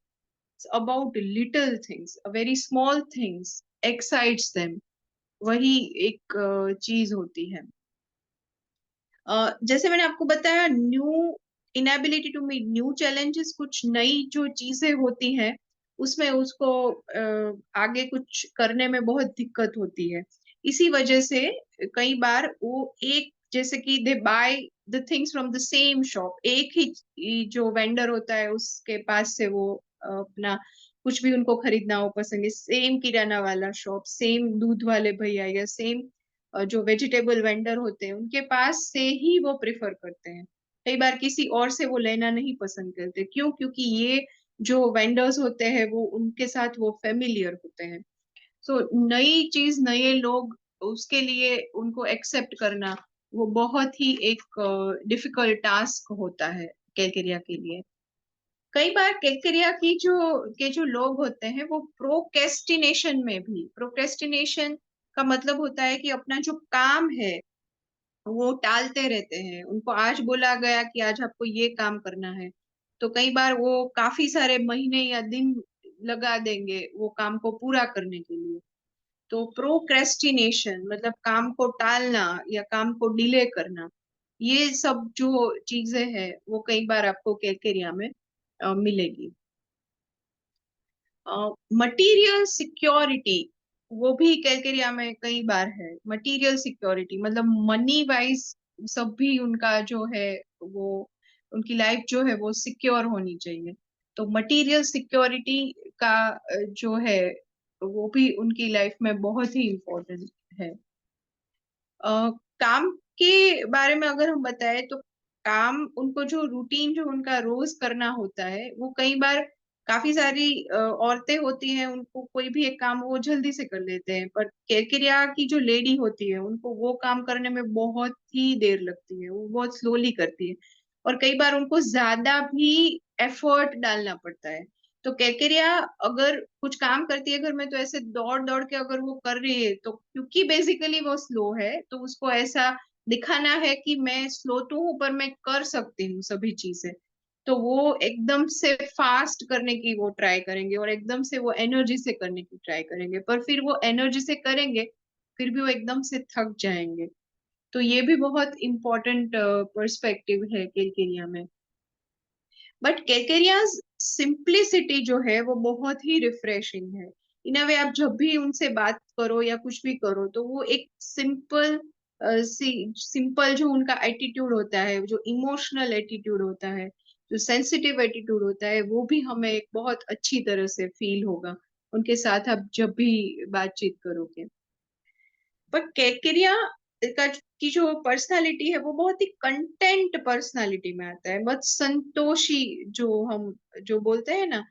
about little things, very small things excites them, वही एक चीज होती है। जैसे मैंने आपको बताया, new inability to meet new challenges, कुछ नई जो चीजें होती हैं उसमें उसको आगे कुछ करने में बहुत दिक्कत होती है। इसी वजह से कई बार वो एक, जैसे कि they buy the things from the same shop, एक ही जो वेंडर होता है उसके पास से वो अपना कुछ भी उनको खरीदना हो पसंद है, सेम किराना वाला शॉप, सेम दूध वाले भैया, या सेम जो वेजिटेबल वेंडर होते हैं उनके पास से ही वो प्रेफर करते हैं। कई बार किसी और से वो लेना नहीं पसंद करते। क्यों? क्योंकि ये जो वेंडर्स होते हैं वो उनके साथ वो फेमिलियर होते हैं। सो नई चीज, नए लोग, उसके लिए उनको एक्सेप्ट करना वो बहुत ही एक डिफिकल्ट टास्क होता है कैलकेरिया के लिए। कई बार कैलकेरिया जो लोग होते हैं वो प्रोक्रेस्टिनेशन का मतलब होता है कि अपना जो काम है वो टालते रहते हैं। उनको आज बोला गया कि आज आपको ये काम करना है, तो कई बार वो काफी सारे महीने या दिन लगा देंगे वो काम को पूरा करने के लिए। तो प्रोक्रेस्टिनेशन मतलब काम को टालना या काम को डिले करना, ये सब जो चीजें हैं वो कई बार आपको कैलकेरिया में मिलेगी। मटीरियल सिक्योरिटी वो भी कैलकेरिया में कई बार है। मटीरियल सिक्योरिटी मतलब मनी वाइज सब भी उनका जो है वो, उनकी लाइफ जो है वो सिक्योर होनी चाहिए। तो मटीरियल सिक्योरिटी का जो है वो भी उनकी लाइफ में बहुत ही इम्पोर्टेंट है। काम के बारे में अगर हम बताएं तो काम उनको जो रूटीन जो उनका रोज करना होता है वो कई बार, काफी सारी औरतें होती हैं उनको कोई भी एक काम वो जल्दी से कर लेते हैं, पर कैलकेरिया की जो लेडी होती है उनको वो काम करने में बहुत ही देर लगती है, वो बहुत स्लोली करती है और कई बार उनको ज्यादा भी एफर्ट डालना पड़ता है। तो कैकेरिया अगर कुछ काम करती है घर में तो ऐसे दौड़ दौड़ के अगर वो कर रही है तो क्योंकि बेसिकली वो स्लो है तो उसको ऐसा दिखाना है कि मैं स्लो तो हूँ पर मैं कर सकती हूँ सभी चीजें। तो वो एकदम से फास्ट करने की वो ट्राई करेंगे और एकदम से वो एनर्जी से करने की ट्राई करेंगे, पर फिर वो एनर्जी से करेंगे फिर भी वो एकदम से थक जाएंगे। तो ये भी बहुत इंपॉर्टेंट पर्सपेक्टिव है केलकेरिया में। बट केकेरियाज सिंप्लिसिटी जो है वो बहुत ही रिफ्रेशिंग है। इन अ वे आप जब भी उनसे बात करो या कुछ भी करो तो वो एक सिंपल जो उनका एटीट्यूड होता है, जो इमोशनल एटीट्यूड होता है, जो सेंसिटिव एटीट्यूड होता है, वो भी हमें एक बहुत अच्छी तरह से फील होगा उनके साथ आप जब भी बातचीत करोगे। पर कैकेरिया का की जो पर्सनालिटी है वो बहुत ही कंटेंट पर्सनालिटी में आता है, बहुत संतोषी, जो हम जो बोलते हैं ना,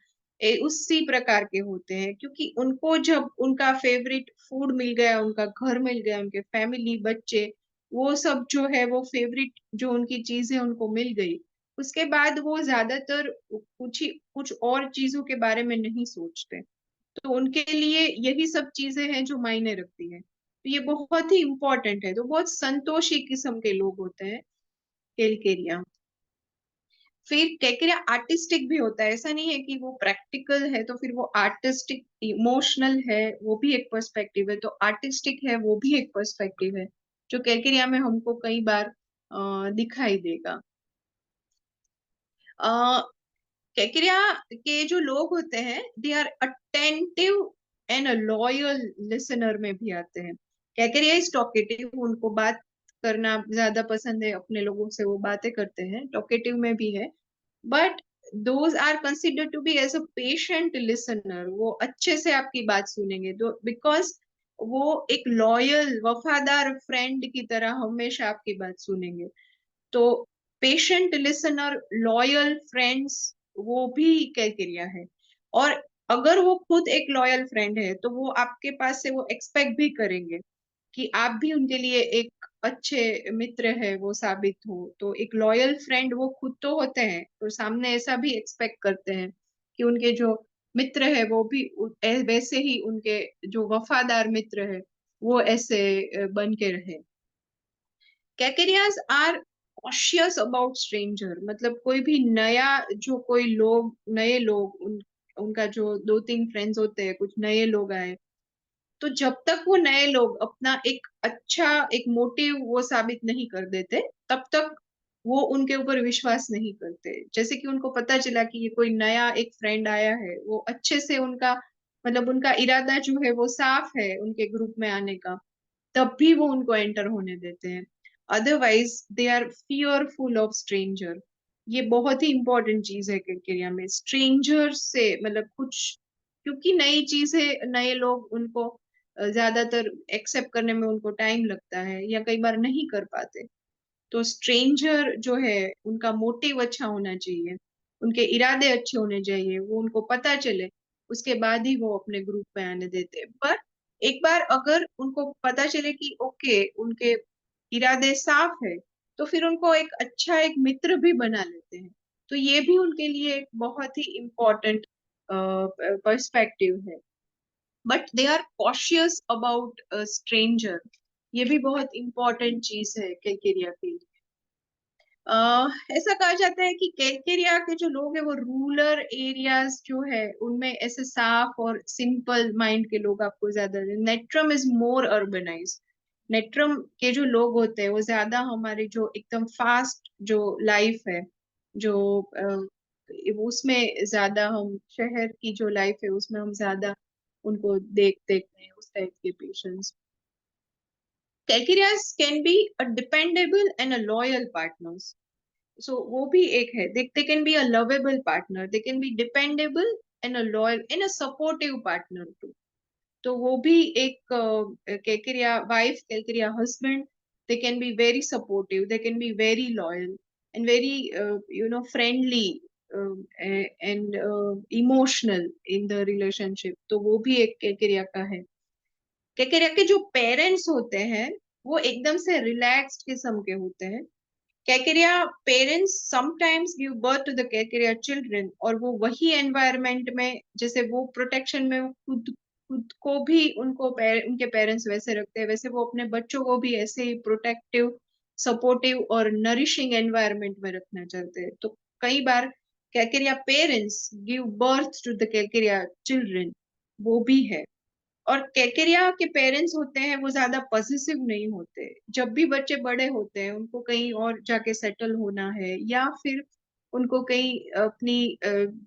उसी प्रकार के होते हैं क्योंकि उनको जब उनका फेवरेट फूड मिल गया, उनका घर मिल गया, उनके फैमिली बच्चे वो सब जो है वो फेवरेट जो उनकी चीजें उनको मिल गई, उसके बाद वो ज्यादातर कुछ और चीजों के बारे में नहीं सोचते। तो उनके लिए यही सब चीजें हैं जो मायने रखती है, तो ये बहुत ही इंपॉर्टेंट है। तो बहुत संतोषी किस्म के लोग होते हैं केलकेरिया। फिर केकरिया आर्टिस्टिक भी होता है, ऐसा नहीं है कि वो प्रैक्टिकल है तो फिर वो आर्टिस्टिक, इमोशनल है वो भी एक पर्सपेक्टिव है, तो आर्टिस्टिक है वो भी एक पर्सपेक्टिव है जो केकरिया में हमको कई बार दिखाई देगा। कैकरिया के जो लोग होते हैं they are attentive and loyal listener में भी आते हैं। कैकरिया इज टॉकेटिव, उनको बात करना ज्यादा पसंद है, अपने लोगों से वो बातें करते हैं, टॉकेटिव में भी है। But those are considered to be as a patient listener, वो अच्छे से आपकी बात सुनेंगे तो बिकॉज वो एक लॉयल वफादार फ्रेंड की तरह हमेशा आपकी बात सुनेंगे। तो पेशेंट लिसनर, लॉयल फ्रेंड्स, वो भी क्राइटेरिया है। और अगर वो खुद एक लॉयल फ्रेंड है तो वो आपके पास से वो एक्सपेक्ट भी करेंगे कि आप भी उनके लिए एक अच्छे मित्र है वो साबित हो। तो एक लॉयल फ्रेंड वो खुद तो होते हैं तो सामने ऐसा भी एक्सपेक्ट करते हैं कि उनके जो मित्र है वो भी वैसे ही उनके जो वफादार मित्र है वो ऐसे बन के रहे। कैकेरियाज आर कॉशियस अबाउट स्ट्रेंजर, मतलब कोई भी नया, जो कोई लोग नए लोग उनका जो दो तीन फ्रेंड्स होते हैं, कुछ नए लोग आए तो जब तक वो नए लोग अपना एक अच्छा एक मोटिव वो साबित नहीं कर देते तब तक वो उनके ऊपर विश्वास नहीं करते। जैसे कि उनको पता चला कि ये कोई नया एक फ्रेंड आया है, वो अच्छे से उनका मतलब उनका इरादा जो है वो साफ है उनके ग्रुप में आने का, तब भी वो उनको एंटर होने देते हैं। Otherwise they are fearful of stranger. ये बहुत ही इंपॉर्टेंट चीज है क्रिकेरिया में, स्ट्रेंजर से मतलब कुछ, क्योंकि नई चीजें नए लोग उनको ज्यादातर एक्सेप्ट करने में उनको टाइम लगता है या कई बार नहीं कर पाते। तो स्ट्रेंजर जो है उनका मोटिव अच्छा होना चाहिए, उनके इरादे अच्छे होने चाहिए, वो उनको पता चले उसके बाद ही वो अपने ग्रुप में आने देते हैं। एक बार अगर उनको पता चले कि ओके उनके इरादे साफ है, तो फिर उनको एक अच्छा एक मित्र भी बना लेते हैं। तो ये भी उनके लिए एक बहुत ही इम्पोर्टेंट पर्सपेक्टिव है। But they are cautious about stranger, ये भी बहुत इम्पोर्टेंट चीज है कैलकेरिया के लिए। ऐसा कहा जाता है कि कैलकेरिया के जो लोग हैं वो रूरल एरियाज जो है उनमें ऐसे साफ और सिंपल माइंड के लोग आपको ज्यादा, natrum is more urbanised. Natrum के जो लोग होते हैं वो ज्यादा हमारी जो एकदम फास्ट जो लाइफ है, जो उसमें ज्यादा हम शहर की जो लाइफ है उसमें हम ज्यादा उनको देखते हैं उस टाइप के patients. Calcareas can be a dependable and a loyal partners. So वो भी एक है, they can be a lovable partner, they can be dependable and a loyal and a supportive partner too. तो वो भी एक Calcarea wife, Calcarea husband, they can be very supportive, they can be very loyal and very friendly and emotional in the relationship. तो वो भी एक Calcarea का है। कैलकेरिया के जो पेरेंट्स होते हैं वो एकदम से रिलैक्स्ड किस्म के होते हैं। Calcarea parents sometimes give birth to the calcarea children, और वो वही एनवायरनमेंट में, जैसे वो प्रोटेक्शन में वो खुद खुद को भी उनके पेरेंट्स वैसे रखते हैं, वैसे वो अपने बच्चों को भी ऐसे ही प्रोटेक्टिव, सपोर्टिव और नरिशिंग एनवायरनमेंट में रखना चाहते हैं। तो कई बार calcarea parents give birth to the calcarea children, वो भी है। और कैकेरिया के पेरेंट्स होते हैं वो ज्यादा पॉजिटिव नहीं होते। जब भी बच्चे बड़े होते हैं उनको कहीं और जाके सेटल होना है या फिर उनको कहीं अपनी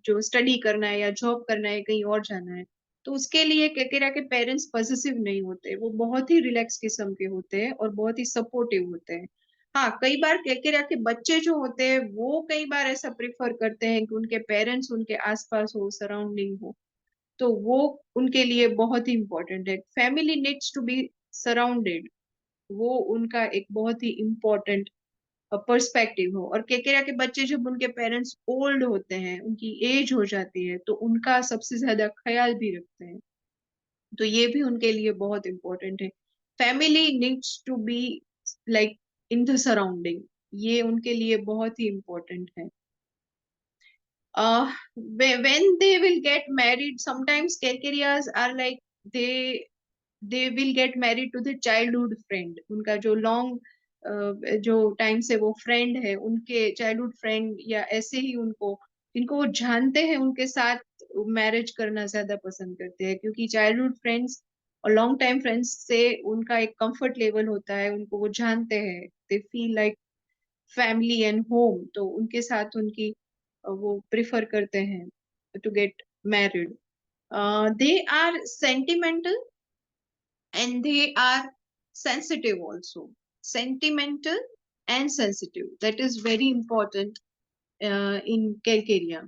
जो स्टडी करना है या जॉब करना है, कहीं और जाना है, तो उसके लिए कैकेरिया के पेरेंट्स पॉजिटिव नहीं होते, वो बहुत ही रिलैक्स किस्म के होते हैं और बहुत ही सपोर्टिव होते हैं। हाँ, कई बार कैकेरिया के बच्चे जो होते हैं वो कई बार ऐसा प्रिफर करते हैं कि उनके पेरेंट्स उनके आसपास हो, सराउंडिंग हो। तो वो उनके लिए बहुत ही इंपॉर्टेंट है। Family needs to be surrounded, वो उनका एक बहुत ही इम्पोर्टेंट पर्सपेक्टिव हो। और केकेरा के बच्चे जब उनके पेरेंट्स ओल्ड होते हैं, उनकी एज हो जाती है, तो उनका सबसे ज्यादा ख्याल भी रखते हैं। तो ये भी उनके लिए बहुत इम्पोर्टेंट है। Family needs to be like in the surrounding, ये उनके लिए बहुत ही इम्पोर्टेंट है। uh when they will get married, sometimes calcarias are like they will get married to the childhood friend, उनका जो लॉन्ग जो टाइम से वो फ्रेंड है, उनके चाइल्डहुड फ्रेंड या ऐसे ही उनको इनको वो जानते हैं उनके साथ मैरिज करना ज्यादा पसंद करते हैं, क्योंकि चाइल्डहुड फ्रेंड्स और लॉन्ग टाइम फ्रेंड्स से उनका एक कंफर्ट लेवल होता है, उनको वो जानते हैं, they feel like family and home, तो उनके साथ उनकी वो प्रिफर करते हैं to get married. They are sentimental and they are sensitive also. Sentimental and sensitive, that is very important in calcaria.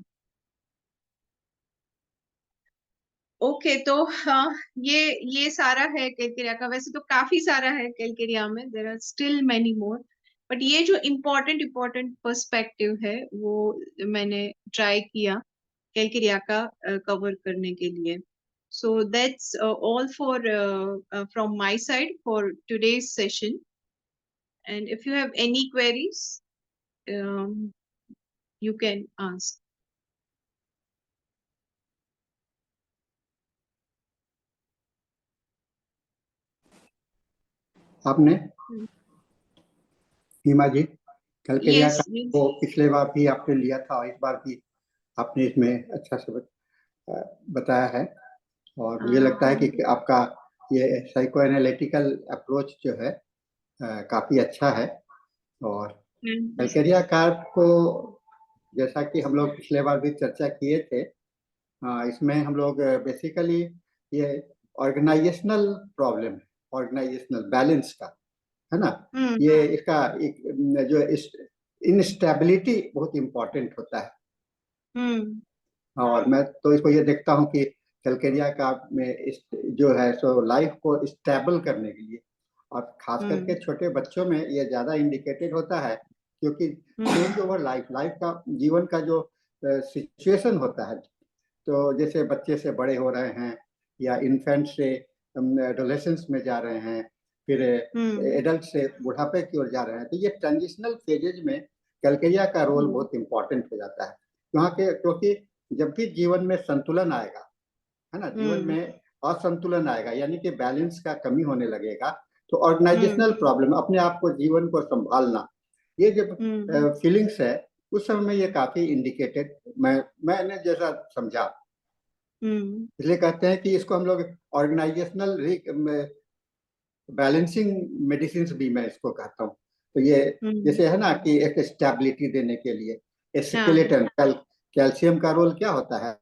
Okay, तो हाँ, ये सारा है कैलकेरिया का। वैसे तो काफी सारा है कैलकेरिया में, there are still many more, but ये जो इम्पोर्टेंट इम्पोर्टेंट पर्सपेक्टिव है वो मैंने ट्राई किया कैलकेरिया का कवर करने के लिए। So that's all for from my side for today's session, and if you have any queries you can ask. आपने हिमा जी कैलकेरिया Yes, का yes. वो पिछले बार भी आपने लिया था, इस बार भी आपने इसमें अच्छा से बताया है। और मुझे लगता है कि आपका ये साइको एनालिटिकल अप्रोच जो है काफी अच्छा है। और कैलकेरिया कार्प को, जैसा कि हम लोग पिछले बार भी चर्चा किए थे, इसमें हम लोग बेसिकली ये ऑर्गेनाइजेशनल प्रॉब्लम है, ऑर्गेनाइजेशनल बैलेंस का, है ना। ये इसका एक जो इनस्टेबिलिटी बहुत इंपॉर्टेंट होता है। और मैं तो इसको ये देखता हूँ कि कैलकेरिया का में जो है सो लाइफ को स्टेबल करने के लिए, और खास करके छोटे बच्चों में ये ज्यादा इंडिकेटेड होता है, क्योंकि चेंज ओवर लाइफ का जीवन का जो सिचुएशन होता है, तो जैसे बच्चे से बड़े हो रहे हैं या इन्फेंट से एडोलेसेंस में जा रहे हैं, फिर एडल्ट से बुढ़ापे की ओर जा रहे हैं, तो ये ट्रांजिशनल फेजेज में कैलकेरिया का रोल बहुत इंपॉर्टेंट हो जाता है। वहाँ के क्योंकि जब भी जीवन में संतुलन आएगा, है ना, जीवन में असंतुलन आएगा, यानी कि बैलेंस का कमी होने लगेगा, तो ऑर्गेनाइजेशनल प्रॉब्लम, अपने आप को, जीवन को संभालना, ये जब फीलिंग्स है, उस समय ये काफी इंडिकेटेड मैंने जैसा समझा, इसलिए कहते हैं कि इसको हम लोग ऑर्गेनाइजेशनल बैलेंसिंग मेडिसिन भी मैं इसको कहता हूँ। तो ये जैसे है ना कि एक स्टेबिलिटी देने के लिए स्केलेटन, कैल्शियम का रोल क्या होता है,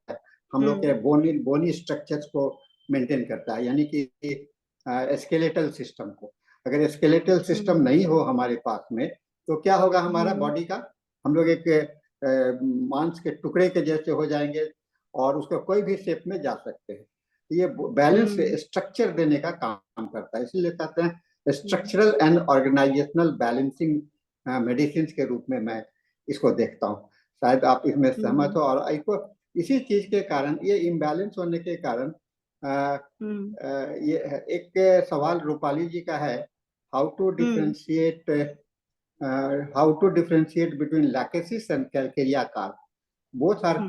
हम लोग के बोनी स्ट्रक्चर्स को मेंटेन करता है, यानी कि स्केलेटल सिस्टम को। अगर स्केलेटल सिस्टम नहीं हो हमारे पास में, तो क्या होगा हमारा बॉडी का, हम लोग एक मांस के टुकड़े के जैसे हो जाएंगे और उसको कोई भी शेप में जा सकते हैं। ये बैलेंस स्ट्रक्चर देने का काम करता है, इसलिए कहते हैं structural and organisational balancing medicine के रूप में मैं इसको देखता हूँ। शायद आप इसमें सहमत हो। और इसी चीज के कारण, ये इम्बैलेंस होने के कारण ये एक सवाल रूपाली जी का है, how to differentiate between lachesis and calcarea carb, both are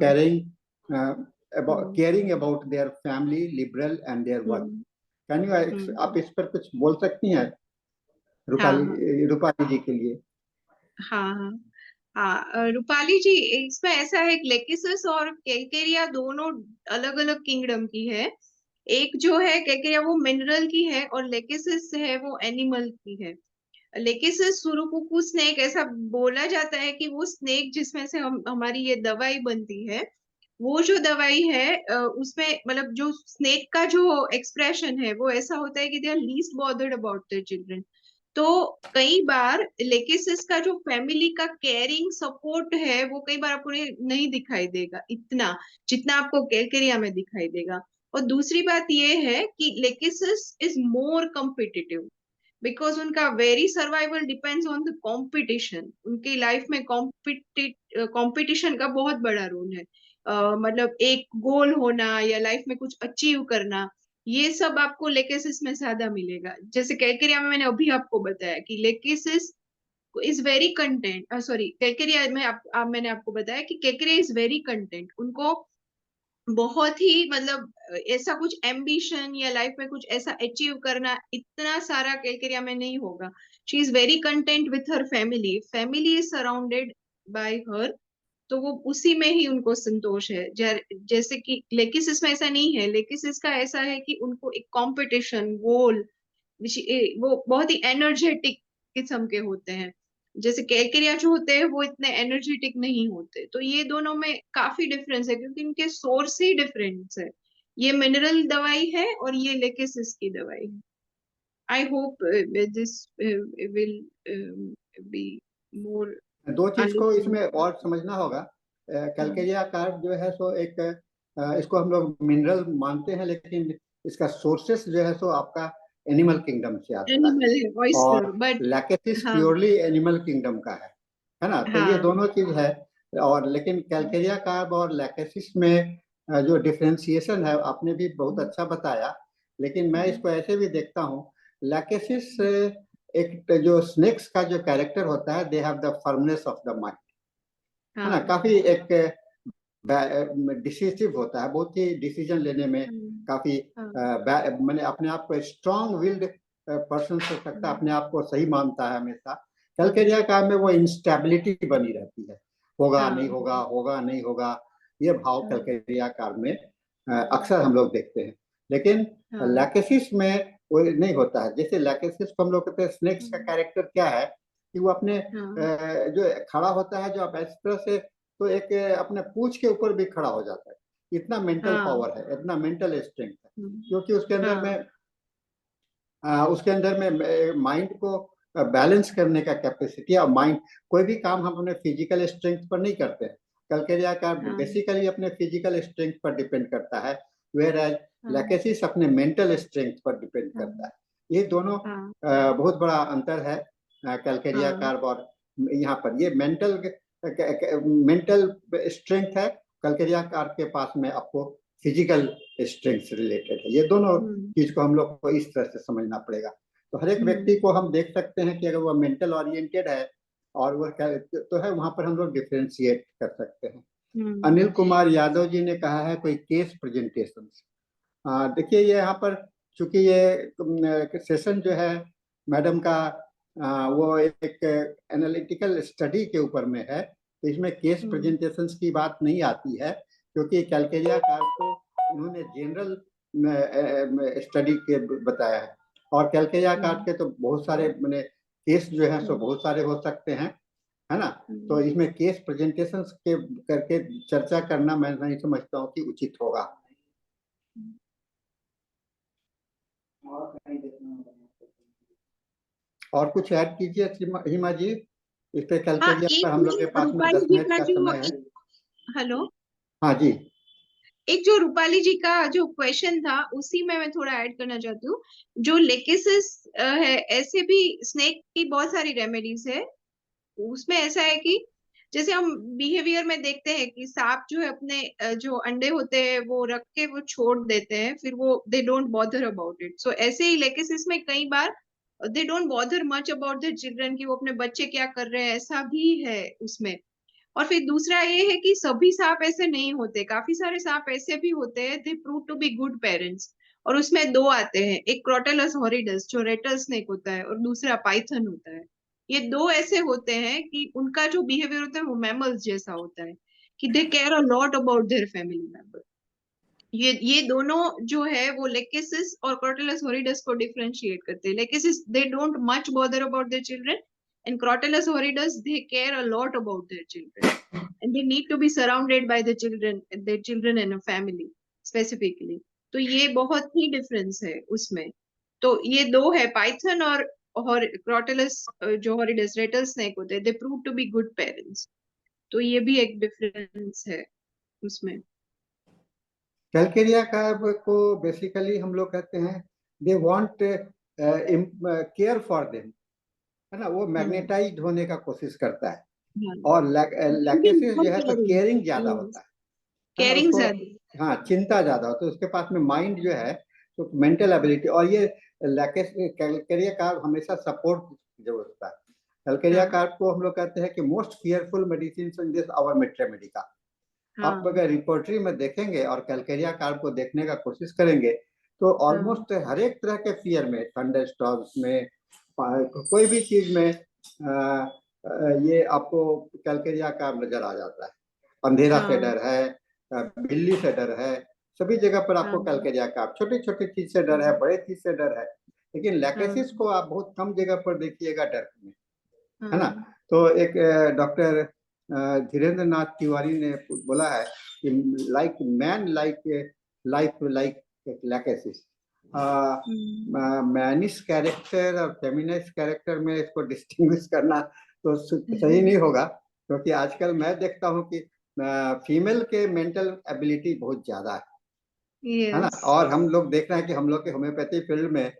caring about their family, liberal and their work. Can you आप इस पर कुछ बोल सकती हैं रूपाली जी के लिए? हाँ, रूपाली जी, इसमें ऐसा है कि लेकिसिस और कैलकेरिया दोनों अलग अलग किंगडम की है। एक जो है कैलकेरिया वो मिनरल की है और लेकिसिस है वो एनिमल की है। लेकिसिस सुरुकुकु स्नेक, ऐसा बोला जाता है कि वो स्नेक जिसमें से हमारी ये दवाई बनती है, वो जो दवाई है उसमें मतलब जो स्नेक का जो एक्सप्रेशन है वो ऐसा होता है कि they are least bothered about their children. तो कई बार लेकिसिस का जो फैमिली का केयरिंग सपोर्ट है वो कई बार आपको नहीं दिखाई देगा इतना जितना आपको कैलकेरिया में दिखाई देगा। और दूसरी बात ये है कि लेकिसिस इज मोर कॉम्पिटिटिव बिकॉज उनका very survival depends on the competition. उनकी लाइफ में कंपटीशन का बहुत बड़ा रोल है। मतलब एक गोल होना या लाइफ में कुछ अचीव करना, ये सब आपको लेकेसिस में ज्यादा मिलेगा। जैसे कैलकेरिया में मैंने अभी आपको बताया कि lachesis is very content, sorry Calcarea में मैंने आपको बताया कि कैलकेरिया इज वेरी कंटेंट। उनको बहुत ही मतलब ऐसा कुछ एम्बिशन या लाइफ में कुछ ऐसा अचीव करना इतना सारा कैलकेरिया में नहीं होगा। She is very content with her family, family is surrounded by हर, तो वो उसी में ही उनको संतोष है। जैसे कि लेकिसिस में ऐसा नहीं है। लेकिसिस का ऐसा है कि उनको एक कंपटीशन गोल, वो बहुत ही एनर्जेटिक किस्म के होते हैं। जैसे कैलकेरिया जो होते हैं वो इतने एनर्जेटिक नहीं होते। तो ये दोनों में काफी डिफरेंस है क्योंकि इनके सोर्स ही डिफरेंस है। ये मिनरल दवाई है और ये लेकिसिस की दवाई है। I hope this will be more. दो चीज को इसमें और समझना होगा। कैलकेरिया कार्प जो है सो एक इसको हम लोग मिनरल मानते हैं, लेकिन इसका सोर्सेस जो है सो आपका एनिमल किंगडम से आता है, और लैकेसिस प्योरली एनिमल किंगडम का है ना। तो ये दोनों चीज है। और लेकिन कैलकेरिया कार्प और लैकेसिस में जो डिफरेंशिएशन है आपने भी बहुत अच्छा बताया, लेकिन मैं इसको ऐसे भी देखता हूँ। लैकेसिस एक जो स्नेक्स का जो कैरेक्टर होता है, दे have the firmness of the mind, है ना, काफी एक डिसिसिव होता है, बहुत ही डिसीजन लेने में काफी मैंने अपने आप को स्ट्रॉन्ग विल्ड पर्सन हो सकता है, अपने आप को सही मानता है हमेशा। कैलकेरिया का में वो इंस्टेबिलिटी बनी रहती है, होगा नहीं होगा, होगा नहीं होगा, ये भाव कैलकेरिया कार में अक्सर हम लोग देखते हैं। लेकिन लैकेसिस में वो नहीं होता है। जैसे लैकेसिस को हम लोग कहते हैं, स्नेक्स का कैरेक्टर क्या है कि वो अपने जो खड़ा होता है, जो आप इस तरह से, तो एक अपने पूंछ के ऊपर भी खड़ा हो जाता है। इतना मेंटल पावर है, इतना मेंटल स्ट्रेंथ है, क्योंकि उसके अंदर में माइंड को बैलेंस करने का कैपेसिटी। और माइंड कोई भी काम हम अपने फिजिकल स्ट्रेंथ पर नहीं करते हैं। कैलकेरिया का बेसिकली अपने फिजिकल स्ट्रेंथ पर डिपेंड करता है, वेयर एज लैकेसिस अपने मेंटल स्ट्रेंथ पर डिपेंड करता है। ये दोनों बहुत बड़ा अंतर है कैलकेरिया कार्प और यहाँ पर। ये मेंटल स्ट्रेंथ है कैलकेरिया कार्प के पास में, आपको फिजिकल स्ट्रेंथ से रिलेटेड है। ये दोनों चीज को हम लोग को इस तरह से समझना पड़ेगा। तो हर एक व्यक्ति को हम देख सकते हैं कि अगर वो मेंटल ओरिएंटेड है और वो तो है, वहां पर हम लोग डिफ्रेंशिएट कर सकते हैं। अनिल कुमार यादव जी ने कहा है कोई केस प्रेजेंटेशन। देखिए ये यहाँ पर चूंकि ये सेशन जो है मैडम का वो एक एनालिटिकल स्टडी के ऊपर में है, तो इसमें केस प्रेजेंटेशंस की बात नहीं आती है, क्योंकि कैलकेरिया कार्प को उन्होंने जनरल स्टडी के बताया है। और कैलकेरिया कार्प के तो बहुत सारे मैंने केस जो है सो बहुत सारे हो सकते हैं, है ना। तो इसमें केस प्रेजेंटेशंस के करके चर्चा करना मैं नहीं समझता हूँ कि उचित होगा। और कुछ ऐड कीजिए हिमा जी इस पे। कैलकेरिया पर हम लोग के पास में 10 मिनट का समय है। हेलो, हाँ जी। एक जो रूपाली जी का जो क्वेश्चन था उसी में मैं थोड़ा ऐड करना चाहती हूँ। जो लेकेसिस है, ऐसे भी स्नेक की बहुत सारी रेमेडीज है। उसमें ऐसा है कि जैसे हम बिहेवियर में देखते हैं कि सांप जो है अपने जो अंडे होते हैं वो रख के वो छोड़ देते हैं, फिर वो they don't bother about it. So ऐसे ही लेकेसिस में कई बार they don't bother much about the children, कि वो अपने बच्चे क्या कर रहे हैं, ऐसा भी है उसमें। और फिर दूसरा ये है कि सभी सांप ऐसे नहीं होते, काफी सारे सांप ऐसे भी होते हैं, they prove to be good parents. और उसमें दो आते हैं, एक क्रोटेलस हॉरिडस जो रेटल स्नेक होता है और दूसरा पाइथन होता है। ये दो ऐसे होते हैं कि उनका जो बिहेवियर होता है वो मैमल्स जैसा होता है, कि they care a lot about their family member. ये दोनों जो है वो लेकेसिस और क्रोटेलस हॉरिडस को डिफरेंशिएट करते हैं। Lachesis they don't much bother about their children, and Crotalus horridus they care a lot about their children, and they need to be surrounded by their children and a family specifically. तो ये बहुत ही difference है उसमें। तो ये दो है, Python और क्रोटेलस जो हॉरिडस रेटल स्नेक होते हैं, they prove to be good parents. तो ये भी एक डिफरेंस है उसमें। कैलकेरिया कार्प को बेसिकली हम लोग कहते हैं they want care for them, है ना। वो मैग्नेटाइज्ड होने का कोशिश करता है। और लैकेसिस जो है तो केयरिंग ज्यादा होता है ना, केयरिंग उसको ज्यादा, हाँ चिंता ज्यादा होता है, उसके पास में माइंड जो है तो मेंटल एबिलिटी। और ये कैलकेरिया कार्प हमेशा सपोर्ट की जरूरत होता है। कैलकेरिया कार्प को हम लोग कहते हैं कि most fearful medicine in this our materia medica. आप अगर रिपोर्टरी में देखेंगे और कैलकेरिया कार्प को देखने का कोशिश करेंगे तो ऑलमोस्ट हर एक तरह के फियर में, थंडर स्टॉर्म्स में, कोई भी चीज में ये आपको कैलकेरिया कार्प नजर आ जाता है। अंधेरा से डर है, बिल्ली से डर है, सभी जगह पर आपको कैलकेरिया कार्प, छोटी छोटी चीज से डर है, बड़े चीज से डर है। लेकिन लैकेसिस को आप बहुत कम जगह पर देखिएगा डर में, है ना। तो एक डॉक्टर धीरेन्द्र नाथ तिवारी ने बोला है कि like man like lachesis. Mannish character और फेमिनिस्ट कैरेक्टर में इसको डिस्टिंग्विश करना तो सही नहीं होगा, क्योंकि आजकल मैं देखता हूँ कि फीमेल के मेंटल एबिलिटी बहुत ज्यादा है ना। और हम लोग देख रहे हैं कि हम लोग के होम्योपैथी फील्ड में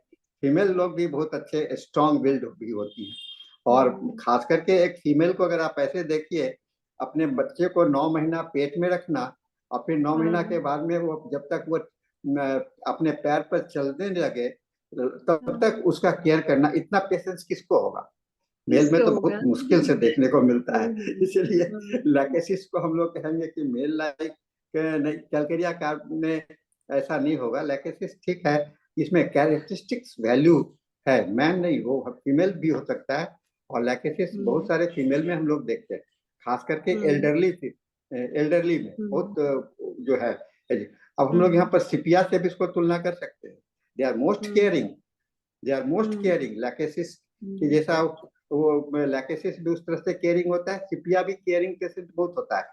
फीमेल लोग भी बहुत अच्छे स्ट्रॉन्ग विल्ड भी होती हैं। और खास करके एक फीमेल को अगर आप ऐसे देखिए, अपने बच्चे को 9 महीना पेट में रखना और फिर 9 महीना के बाद में वो जब तक वो अपने पैर पर चलने लगे तब तक उसका केयर करना, इतना पेशेंस किसको होगा। मेल में तो बहुत मुश्किल से देखने को मिलता है। इसलिए लैकेसिस को हम लोग कहेंगे कि मेल लाइक नहीं, कैलकेरिया कार्प में ऐसा नहीं होगा। लैकेसिस ठीक है, इसमें कैरेक्टरिस्टिक्स वैल्यू है, मैन नहीं, वो फीमेल भी हो सकता है। और लैकेसिस बहुत सारे फीमेल में हम लोग देखते हैं, खास करके एल्डरली में बहुत जो है। अब हम लोग यहाँ पर सिपिया से भी इसको तुलना कर सकते हैं। They are most caring lachesis की जैसा। वो लैकेसिस भी उस तरह से केयरिंग होता है, सिपिया भी केयरिंग पेशेंट बहुत होता है।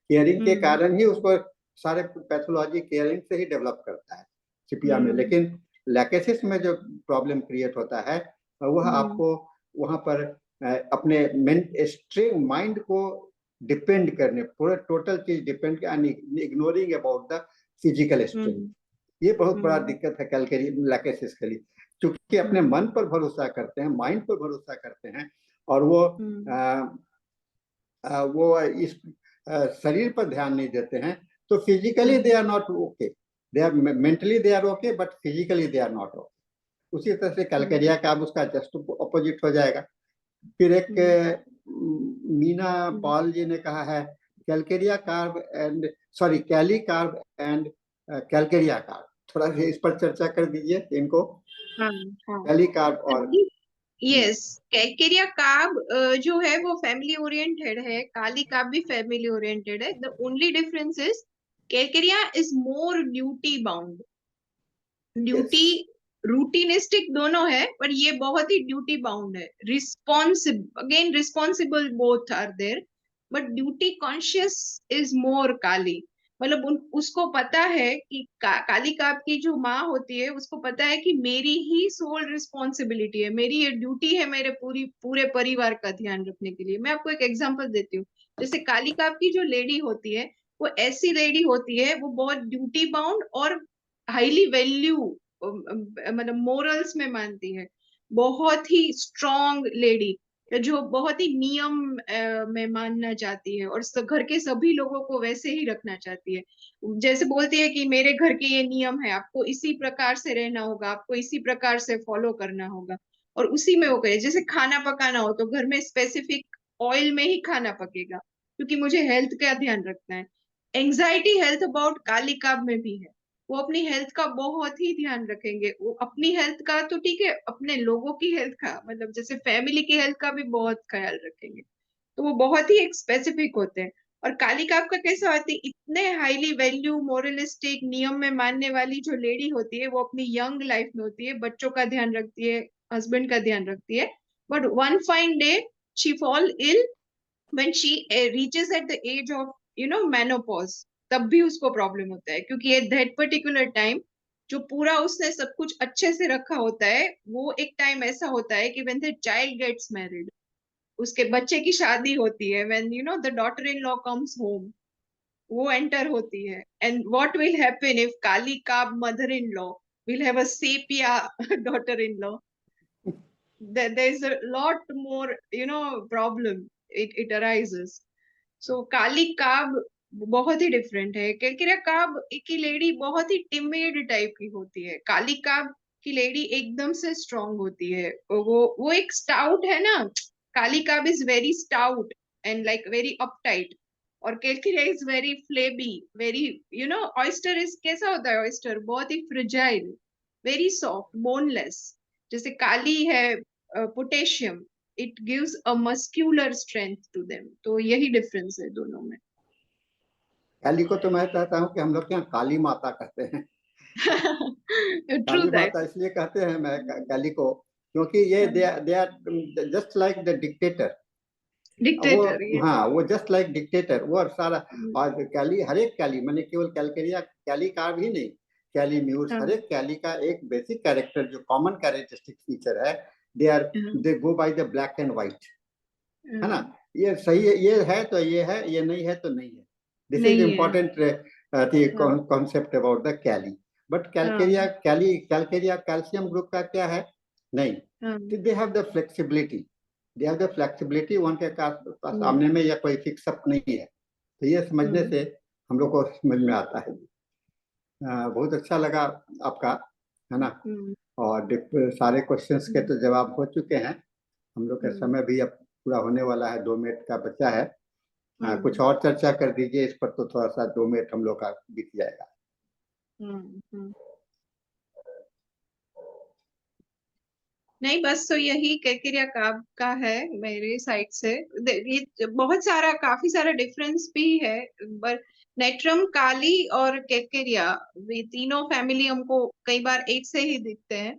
केयरिंग के कारण ही उसको सारे पैथोलॉजी केयरिंग से ही डेवलप करता है सिपिया में। लेकिन लैकेसिस में जो प्रॉब्लम क्रिएट होता है वह आपको वहां पर अपने स्ट्रेंग माइंड को डिपेंड करने, पूरा टोटल चीज depend, ignoring about the physical strength. ये बहुत बड़ा दिक्कत है कैलकेरिया लैकेसिस के लिए, क्योंकि अपने मन पर भरोसा करते हैं, माइंड पर भरोसा करते हैं, और वो इस शरीर पर ध्यान नहीं देते हैं, तो physically they are not okay. They are mentally they are okay but physically they are not okay. उसी तरह से कैलकेरिया कार्ब उसका जस्ट अपोजिट हो जाएगा। फिर एक मीना पॉल जी ने कहा है calcarea carb and sorry kali carb and calcarea carb, थोड़ा सा इस पर चर्चा कर दीजिए इनको। कैली कार्ब और यस, कैलकेरिया कार्ब जो है वो फैमिली ओरिएंटेड है, काली कार्ब भी फैमिली ओरिएंटेड है। The only difference is calcarea is more duty bound. Duty routinistic दोनों है, पर ये बहुत ही ड्यूटी बाउंड है। Responsible, again responsible both are there, but duty conscious is मोर काली। मतलब उसको पता है कि काली काब की जो माँ होती है उसको पता है कि मेरी ही सोल रिस्पॉन्सिबिलिटी है, मेरी ये ड्यूटी है मेरे पूरे परिवार का ध्यान रखने के लिए। मैं आपको एक एग्जांपल देती हूँ। जैसे काली काब की जो लेडी होती है वो ऐसी लेडी होती है, वो बहुत ड्यूटी बाउंड और हाईली वैल्यू मतलब मोरल्स में मानती है। बहुत ही स्ट्रॉन्ग लेडी जो बहुत ही नियम में मानना चाहती है और घर के सभी लोगों को वैसे ही रखना चाहती है। जैसे बोलती है कि मेरे घर के ये नियम है, आपको इसी प्रकार से रहना होगा, आपको इसी प्रकार से फॉलो करना होगा, और उसी में वो करे। जैसे खाना पकाना हो तो घर में स्पेसिफिक ऑयल में ही खाना पकेगा, क्योंकि मुझे हेल्थ का ध्यान रखना है। एंजाइटी हेल्थ अबाउट काली काब में भी है। वो अपनी हेल्थ का बहुत ही ध्यान रखेंगे। वो अपनी हेल्थ का तो ठीक है, अपने लोगों की हेल्थ का, मतलब जैसे फैमिली की हेल्थ का भी बहुत ख्याल रखेंगे। तो वो बहुत ही एक स्पेसिफिक होते हैं। और काली काब का कैसा होती है, इतने हाईली वैल्यू मोरलिस्टिक नियम में मानने वाली जो लेडी होती है वो अपनी यंग लाइफ में होती है, बच्चों का ध्यान रखती है, हस्बैंड का ध्यान रखती है। But one fine day she fall ill when she reaches at the age of menopause, तब भी उसको प्रॉब्लम होता है, क्योंकि एट दैट पर्टिकुलर टाइम जो पूरा उसने सब कुछ अच्छे से रखा होता है, वो एक टाइम ऐसा होता है कि when the child gets married, उसके बच्चे की शादी होती है, when the daughter in law comes home, वो एंटर होती है। And what will happen if kali carb mother in law will have a sepia daughter in law? There's a lot more problem it arises. So काली काब बहुत ही different है। Calcarea काब की lady बहुत ही timid type की होती है, काली काब की लेडी एकदम से स्ट्रांग होती है। वो एक स्टाउट है ना, kali carb is very stout and like very uptight, और calcarea is very flabby, very oyster is कैसा होता है, ऑयस्टर बहुत ही फ्रिजाइल, वेरी सॉफ्ट, बोनलेस। जैसे काली है potassium, it gives a muscular strength to them. तो यही डिफरेंस है दोनों में। काली को तो मैं कहता हूँ कि हम लोग यहाँ काली माता कहते हैं। True kali that. माता इसलिए कहते हैं मैं काली को, क्योंकि ये they are just like the dictator. वो डिक्टेटर, हाँ, वो जस्ट लाइक डिक्टेटर, वो सारा। और कैली, हर एक कैली, मैंने केवल कैलकेरिया कैली कार्ब ही नहीं, कैली म्यूर्स, हर एक कैली का एक बेसिक कैरेक्टर जो कॉमन कैरेक्टरिस्टिक फीचर है, they go by the black and white, है ना। ये सही है, ये है तो ये है, ये नहीं है तो नहीं है। This is important concept about the kali. बट कैलकेरिया कैलकेरिया कैल्शियम ग्रुप का क्या है, नहीं, they have the flexibility, they have the flexibility, उनके सामने में या कोई फिक्स अप नहीं है। तो ये समझने से हम लोग को समझ में आता है। बहुत अच्छा लगा आपका, है ना। और सारे क्वेश्चंस के तो जवाब हो चुके हैं। हम लोग का समय भी अब पूरा होने वाला है, 2 मिनट का बचा है। कुछ और चर्चा कर दीजिए इस पर, तो थोड़ा सा 2 मिनट हम लोग का बीत जाएगा। नहीं, बस तो यही कैलकेरिया काब का है मेरे साइड से। ये बहुत सारा, काफी सारा डिफरेंस भी है, पर नेट्रम, काली और कैलकेरिया, ये तीनों फैमिली हमको कई बार एक से ही दिखते हैं,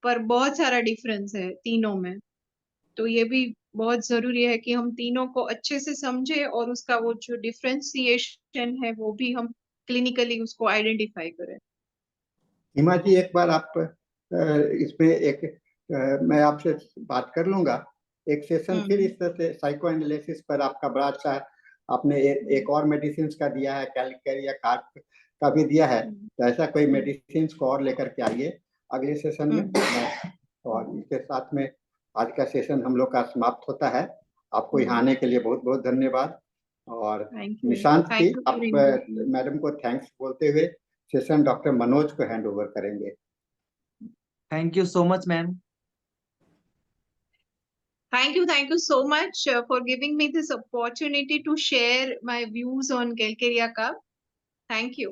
पर बहुत सारा डिफरेंस है तीनों में। तो ये भी बहुत जरूरी है कि हम तीनों को अच्छे से समझे और उसका वो जो डिफरेंशिएशन है वो भी हम क्लिनिकली उसको आइडेंटिफाई करें। हिमा जी, एक बार आप इसमें एक मैं आपसे बात कर लूंगा, एक सेशन फिर इस तरह से साइको एनालिसिस पर आपका बड़ा अच्छा है। आपने एक और मेडिसिन का दिया है, कैलकेरिया कार्ब का भी दिया है, तो ऐसा कोई मेडिसिन को और लेकर के आइए अगले सेशन में। और इसके साथ में आज का सेशन हम लोग का समाप्त होता है। आपको यहाँ आने के लिए बहुत बहुत धन्यवाद। और निशांत जी, आप मैडम को थैंक्स बोलते हुए सेशन डॉक्टर मनोज को हैंड ओवर करेंगे। Thank you so much ma'am. Thank you so much for giving me this opportunity to share my views on Calcarea Cup. Thank you.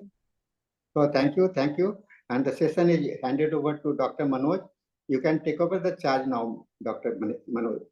So thank you. And the session is handed over to Dr. Manoj. You can take over the charge now, Dr. Manoj.